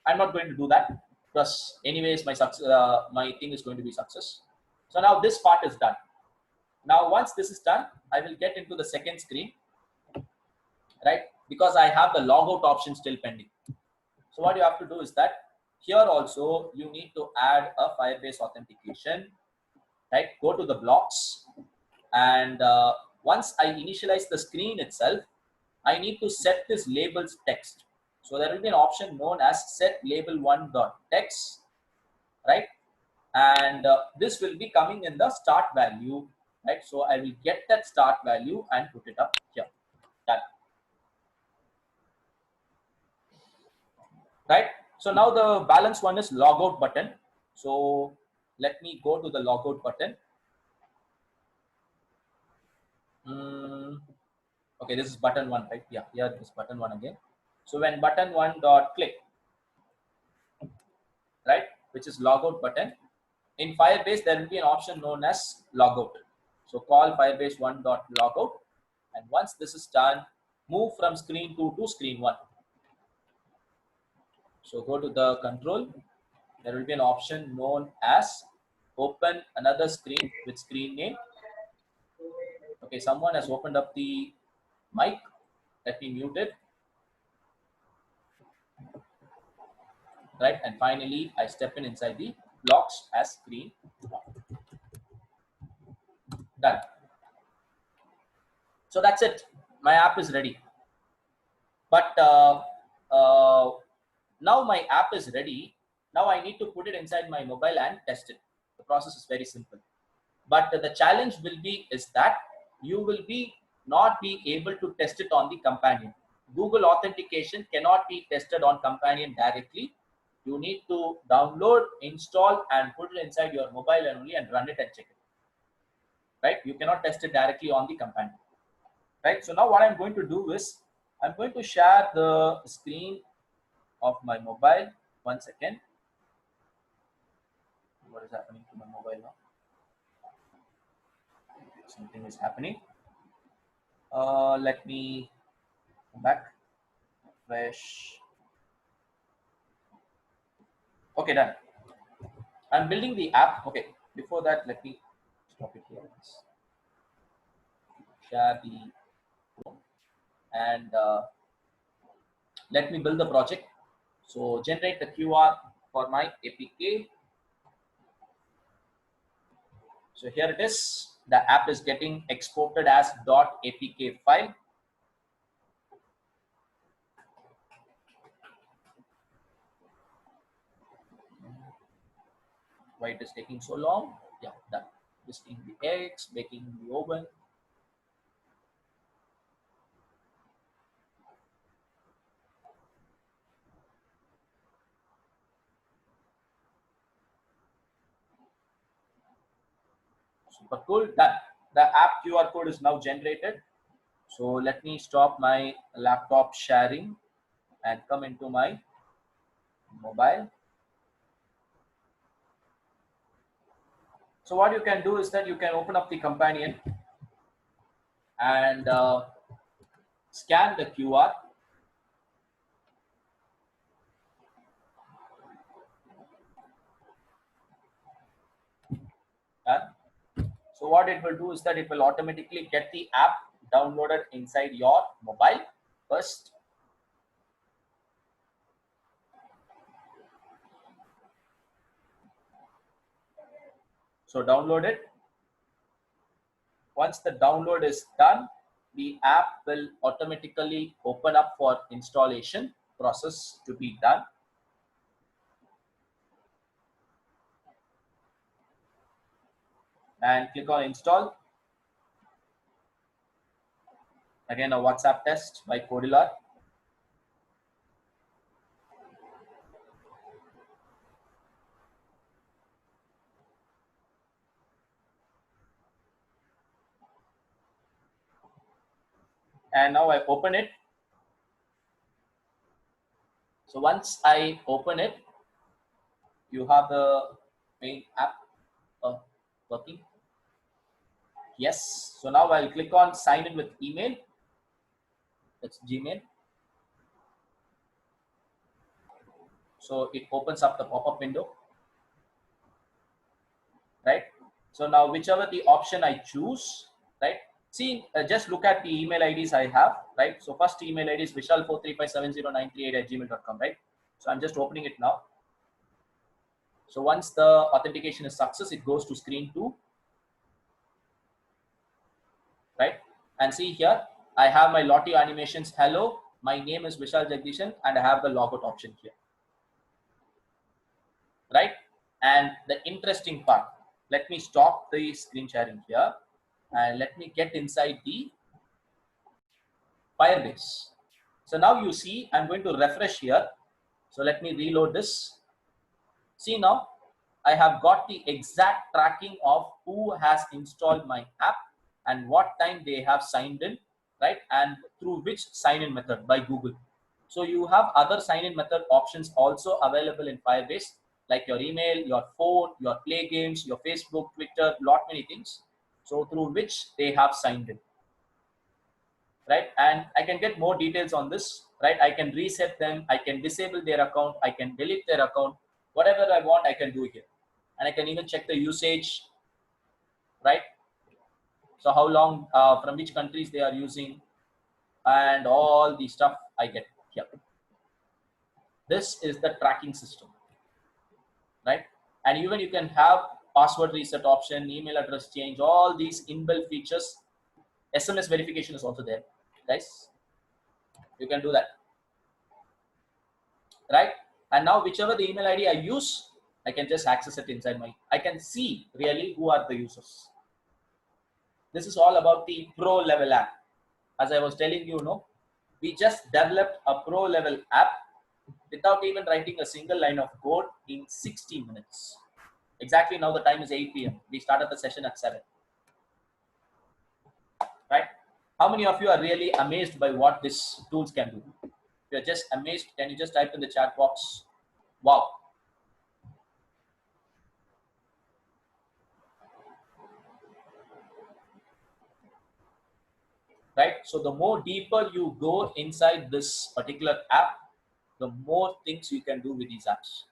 I'm not going to do that because anyways my thing is going to be success. So now this part is done. Now once this is done, I will get into the second screen, right? Because I have the logout option still pending. So what you have to do is that here also you need to add a Firebase authentication, right? Go to the blocks, and once I initialize the screen itself, I need to set this labels text. So there will be an option known as set label one.text, right? And this will be coming in the start value, right? So I will get that start value and put it up here. Done. Right? So now the balance one is logout button. So let me go to the logout button. Okay, this is button one, right? Yeah, here it is button one again. So when button one dot click, right, which is logout button, in Firebase there will be an option known as logout. So call Firebase one dot logout, and once this is done, move from screen 2 to screen 1. So go to the control. There will be an option known as open another screen with screen name. Okay, someone has opened up the mic. Let me mute it. Right, and finally I step in inside the blocks as screen 1. Done. So that's it. My app is ready. But now my app is ready. Now I need to put it inside my mobile and test it. The process is very simple. But the challenge will be is that you will be not be able to test it on the companion. Google authentication cannot be tested on companion directly. You need to download, install, and put it inside your mobile only and run it and check it. Right? You cannot test it directly on the companion. Right? So now what I'm going to do is I'm going to share the screen of my mobile. One second. What is happening to my mobile now? Something is happening. Let me come back. Fresh. Okay, done. I'm building the app. Okay, before that, let me stop it here. Share the and let me build the project. So generate the QR for my APK. So here it is. The app is getting exported as .apk file. Why it is taking so long? Yeah, done. Twisting the eggs, baking in the oven. Super cool. Done. The app QR code is now generated. So let me stop my laptop sharing and come into my mobile. So what you can do is that you can open up the companion and scan the QR. So what it will do is that it will automatically get the app downloaded inside your mobile first. So download it. Once the download is done, the app will automatically open up for installation process to be done. And click on install. Again, a WhatsApp test by Codilar. And now I open it. So once I open it, you have the main app working. Yes. So now I'll click on sign in with email. That's Gmail. So it opens up the pop-up window, right? So now whichever the option I choose, right? See, just look at the email IDs I have, right? So first email ID is vishal435709388@gmail.com, right? So I'm just opening it now. So once the authentication is success, it goes to screen 2, right? And see here, I have my Lottie animations. Hello, my name is Vishal Jagdishan, and I have the logout option here, right? And the interesting part, let me stop the screen sharing here and let me get inside the Firebase. So now you see, I'm going to refresh here. So let me reload this. See now, I have got the exact tracking of who has installed my app and what time they have signed in, right? And through which sign-in method by Google. So you have other sign-in method options also available in Firebase, like your email, your phone, your play games, your Facebook, Twitter, lot many things. So through which they have signed in, right? And I can get more details on this, right? I can reset them, I can disable their account, I can delete their account, whatever I want, I can do here. And I can even check the usage, right? So how long, from which countries they are using, and all the stuff I get here. This is the tracking system, right? And even you can have password reset option, email address change, all these inbuilt features. SMS verification is also there, guys. You can do that, right? And now whichever the email ID I use, I can just access it inside I can see really who are the users. This is all about the pro level app. As I was telling you, we just developed a pro level app without even writing a single line of code in 60 minutes. Exactly now the time is 8 p.m. We started the session at 7. Right? How many of you are really amazed by what these tools can do? If you're just amazed, can you just type in the chat box, wow. Right? So the more deeper you go inside this particular app, the more things you can do with these apps.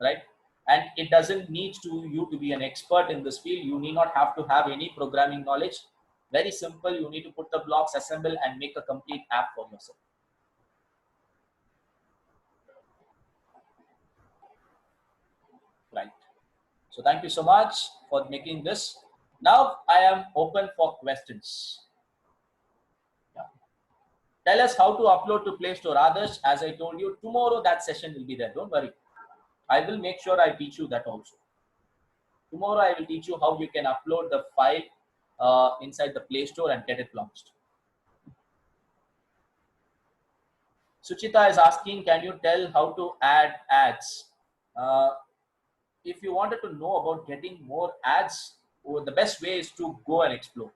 Right? And it doesn't need you to be an expert in this field. You need not have to have any programming knowledge. Very simple. You need to put the blocks, assemble, and make a complete app for yourself. Right. So thank you so much for making this. Now I am open for questions. Yeah. Tell us how to upload to Play Store. Others, as I told you, tomorrow that session will be there. Don't worry. I will make sure I teach you that also. Tomorrow I will teach you how you can upload the file inside the Play Store and get it launched. Suchita is asking, can you tell how to add ads? If you wanted to know about getting more ads, the best way is to go and explore.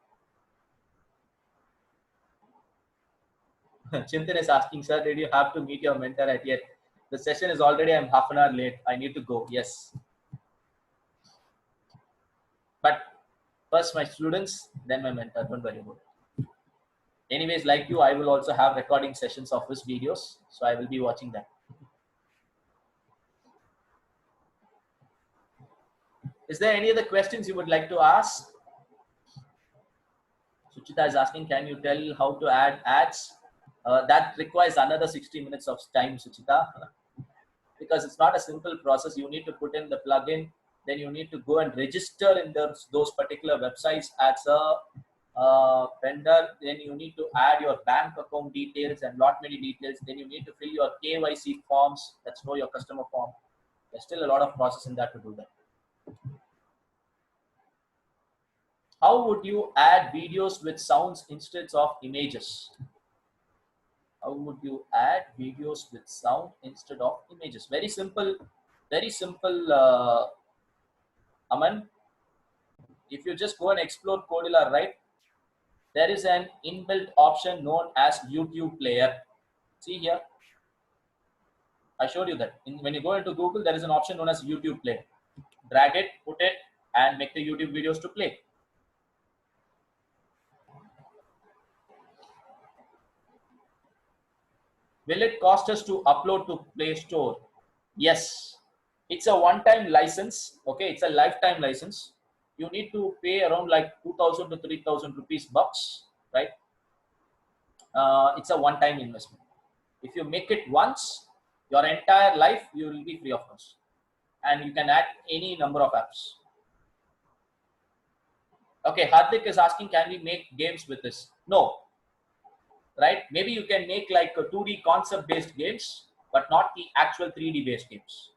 Chintan is asking, sir, did you have to meet your mentor at yet? The session is already, I'm half an hour late. I need to go. Yes. But first my students, then my mentor. Don't worry about it. Anyways, like you, I will also have recording sessions of his videos. So I will be watching that. Is there any other questions you would like to ask? Suchita is asking, can you tell how to add ads? That requires another 60 minutes of time, Suchita, because it's not a simple process. You need to put in the plugin. then you need to go and register in those particular websites as a vendor. Then you need to add your bank account details and lot many details. Then you need to fill your KYC forms. That's know your customer form. There's still a lot of process in that to do that. How would you add videos with sounds instead of images? How would you add videos with sound instead of images? Very simple, very simple, Aman. If you just go and explore Codilla, right, there is an inbuilt option known as YouTube player. See here, I showed you that. When you go into Google, there is an option known as YouTube player. Drag it, put it, and make the YouTube videos to play. Will it cost us to upload to Play Store? Yes. It's a one-time license. Okay, it's a lifetime license. You need to pay around like 2,000 to 3,000 rupees bucks, right? It's a one-time investment. If you make it once, your entire life, you will be free of cost. And you can add any number of apps. Okay, Hardik is asking, can we make games with this? No. Right? Maybe you can make like a 2D concept-based games, but not the actual 3D based games.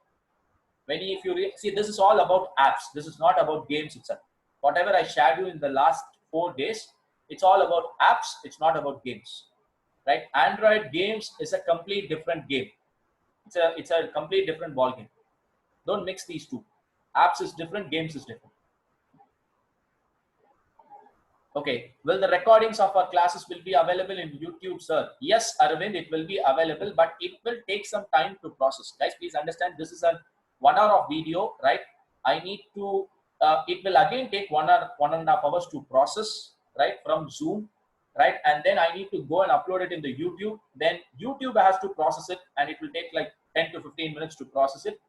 If you see, this is all about apps. This is not about games itself. Whatever I shared you in the last 4 days, it's all about apps. It's not about games, right? Android games is a complete different game. It's a complete different ball game. Don't mix these two. Apps is different. Games is different. Okay, will the recordings of our classes will be available in YouTube, sir? Yes, Arvind, it will be available, but it will take some time to process. Guys, please understand, this is a 1 hour of video, right? I need to, it will again take 1 hour, 1.5 hours to process, right, from Zoom, right? And then I need to go and upload it in the YouTube. Then YouTube has to process it, and it will take like 10 to 15 minutes to process it,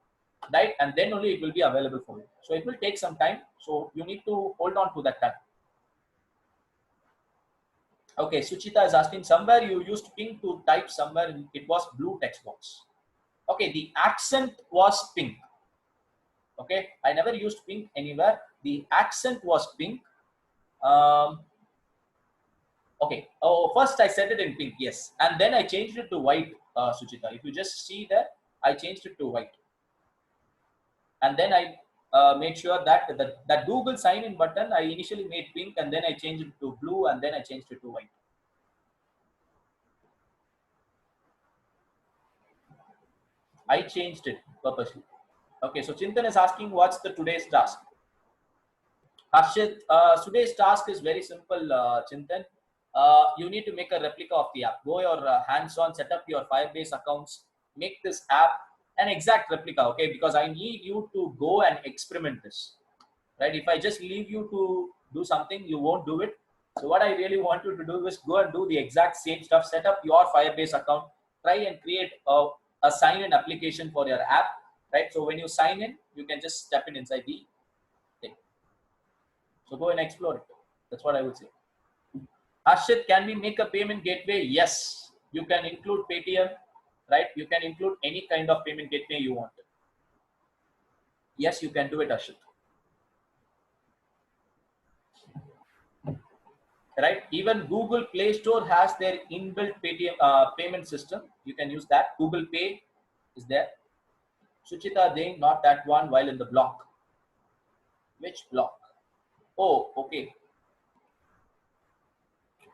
right? And then only it will be available for you. So it will take some time. So you need to hold on to that time. Okay, Suchita is asking, somewhere you used pink to type, somewhere it was blue text box. Okay, the accent was pink. Okay, I never used pink anywhere. The accent was pink. Okay, oh, first I set it in pink, yes. And then I changed it to white, Suchita. If you just see that, I changed it to white. And then I made sure that that Google sign in button, I initially made pink, and then I changed it to blue, and then I changed it to white. I changed it purposely. Okay, so Chintan is asking, what's the today's task? Harshit, today's task is very simple, Chintan. You need to make a replica of the app. Go your hands-on, set up your Firebase accounts, make this app an exact replica, okay? Because I need you to go and experiment this, right? If I just leave you to do something, you won't do it. So what I really want you to do is go and do the exact same stuff, set up your Firebase account, try and create a sign-in application for your app, right? So when you sign in, you can just step in inside the thing. So go and explore it. That's what I would say. Harshit, can we make a payment gateway? Yes. You can include Paytm, right? You can include any kind of payment gateway you want. Yes, you can do it, Harshit. Right? Even Google Play Store has their inbuilt Paytm payment system. You can use that. Google Pay is there. Suchita Jain, not that one, while in the block. Which block? Oh, okay.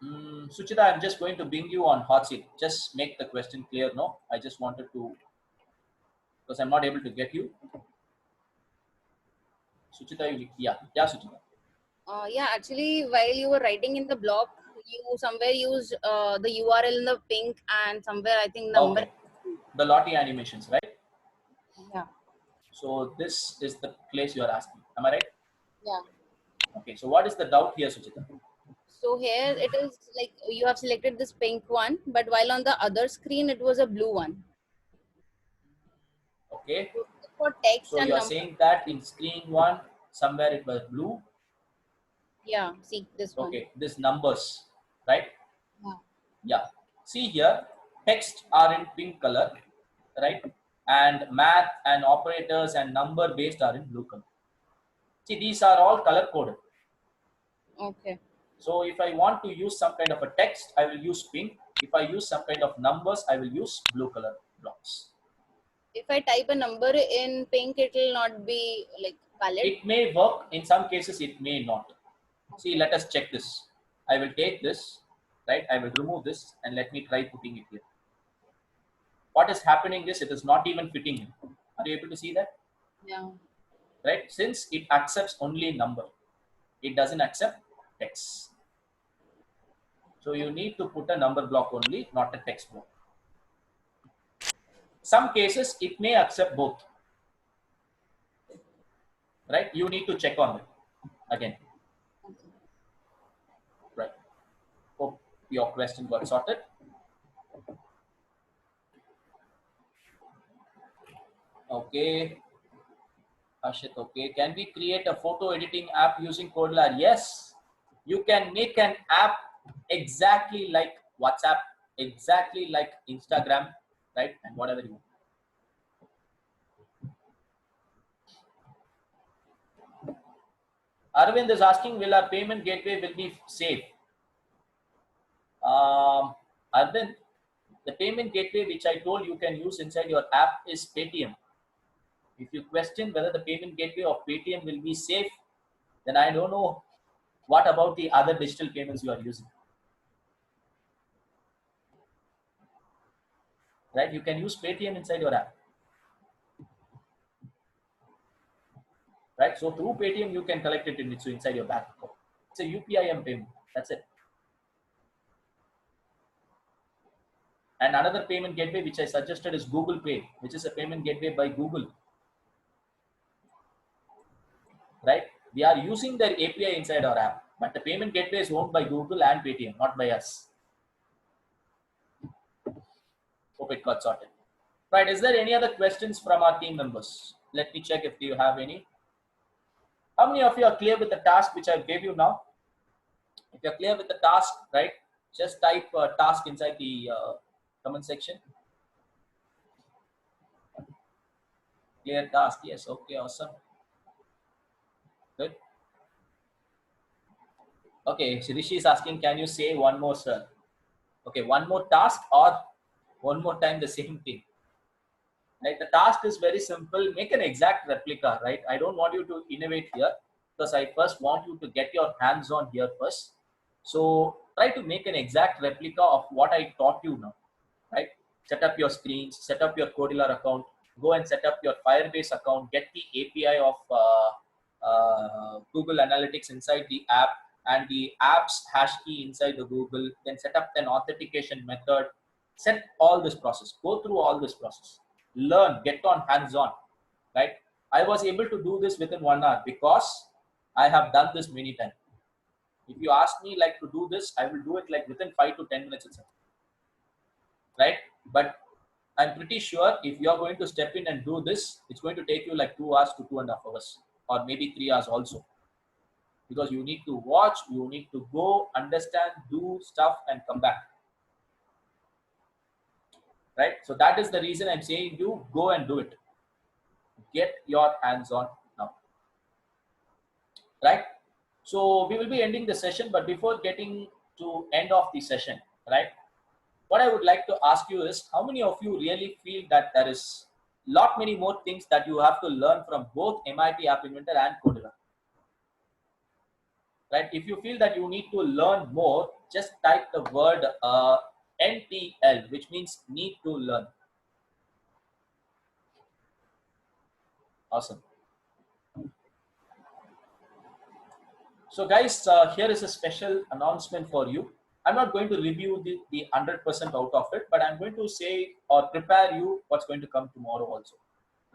Suchita, I'm just going to bring you on hot seat. Just make the question clear. No, I just wanted to, because I'm not able to get you. Suchita, yeah, Suchita. Yeah, actually, while you were writing in the blog, you somewhere used the URL in the pink and somewhere I think number. Okay. The Lottie animations, right? Yeah. So this is the place you are asking. Am I right? Yeah. Okay. So what is the doubt here, Suchita? So here it is like you have selected this pink one, but while on the other screen it was a blue one. Okay. For text so and you are number. saying that in screen one, somewhere it was blue. Yeah, see this one. Okay, this numbers, right? Yeah. Yeah. See here, text are in pink color, right? And math and operators and number based are in blue color. See, these are all color coded. Okay. So if I want to use some kind of a text, I will use pink. If I use some kind of numbers, I will use blue color blocks. If I type a number in pink, it will not be like valid. It may work. In some cases, it may not. See, Okay. let us check this. I will take this, right? I will remove this and let me try putting it here. What is happening is it is not even fitting in. Are you able to see that? Yeah. Right? Since it accepts only number, it doesn't accept text. So you need to put a number block only, not a text block. Some cases it may accept both. Right? You need to check on it again. Okay. Right. Hope your question got sorted. Okay. Ashit, okay. Can we create a photo editing app using Codlar? Yes. You can make an app exactly like WhatsApp, exactly like Instagram, right? And whatever you want. Arvind is asking, will our payment gateway will be safe? Arvind, the payment gateway which I told you can use inside your app is Paytm. If you question whether the payment gateway of Paytm will be safe, then I don't know what about the other digital payments you are using. Right? You can use Paytm inside your app. Right? So through Paytm, you can collect it inside your bank account. It's a UPIM payment. That's it. And another payment gateway which I suggested is Google Pay, which is a payment gateway by Google. Right? We are using their API inside our app, but the payment gateway is owned by Google and Paytm, not by us. Hope it got sorted. Right? Is there any other questions from our team members? Let me check if you have any. How many of you are clear with the task which I gave you now? If you're clear with the task, right, just type task inside the comment section. Clear task. Yes. Okay. Awesome. Good. Okay. Rishi is asking, can you say one more, sir? Okay. One more task or one more time the same thing. Right. The task is very simple. Make an exact replica. Right. I don't want you to innovate here because I first want you to get your hands on here first. So try to make an exact replica of what I taught you now. Right? Set up your screens, set up your Codillar account, go and set up your Firebase account, get the API of Google Analytics inside the app and the app's hash key inside the Google, then set up an authentication method, set all this process, go through all this process, learn, get on hands-on, right? I was able to do this within 1 hour because I have done this many times. If you ask me like to do this, I will do it like within 5 to 10 minutes itself. Right? But I'm pretty sure if you're going to step in and do this, it's going to take you like 2 hours to 2.5 hours, or maybe 3 hours also. Because you need to watch, you need to go, understand, do stuff, and come back. Right? So that is the reason I'm saying you go and do it. Get your hands on now. Right? So we will be ending the session, but before getting to end of the session, right? What I would like to ask you is, how many of you really feel that there is lot many more things that you have to learn from both MIT App Inventor and Codillar? Right? If you feel that you need to learn more, just type the word NTL, which means need to learn. Awesome. So guys, here is a special announcement for you. I'm not going to review the 100% out of it, but I'm going to say or prepare you what's going to come tomorrow also,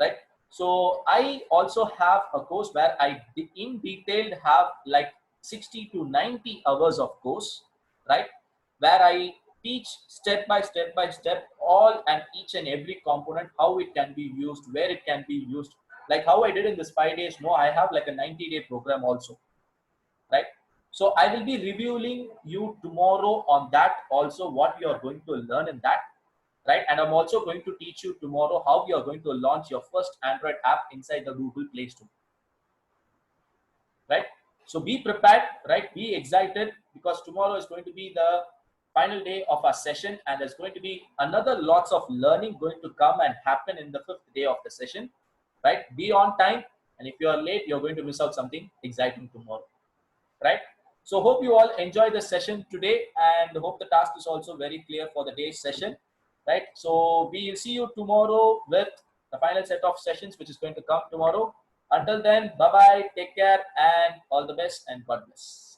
right? So I also have a course where I in detailed have like 60 to 90 hours of course, right? Where I teach step by step all and each and every component, how it can be used, where it can be used, like how I did in this 5 days. No, I have like a 90-day program also, right? So I will be reviewing you tomorrow on that also, what you are going to learn in that, right? And I'm also going to teach you tomorrow how you are going to launch your first Android app inside the Google Play Store. right? So be prepared, right? Be excited, because tomorrow is going to be the final day of our session, and there's going to be another lots of learning going to come and happen in the 5th day of the session, right? Be on time, and if you are late, you're going to miss out something exciting tomorrow, right? So hope you all enjoy the session today, and hope the task is also very clear for the day's session, right? So we will see you tomorrow with the final set of sessions which is going to come tomorrow. Until then, bye bye, take care, and all the best, and God bless.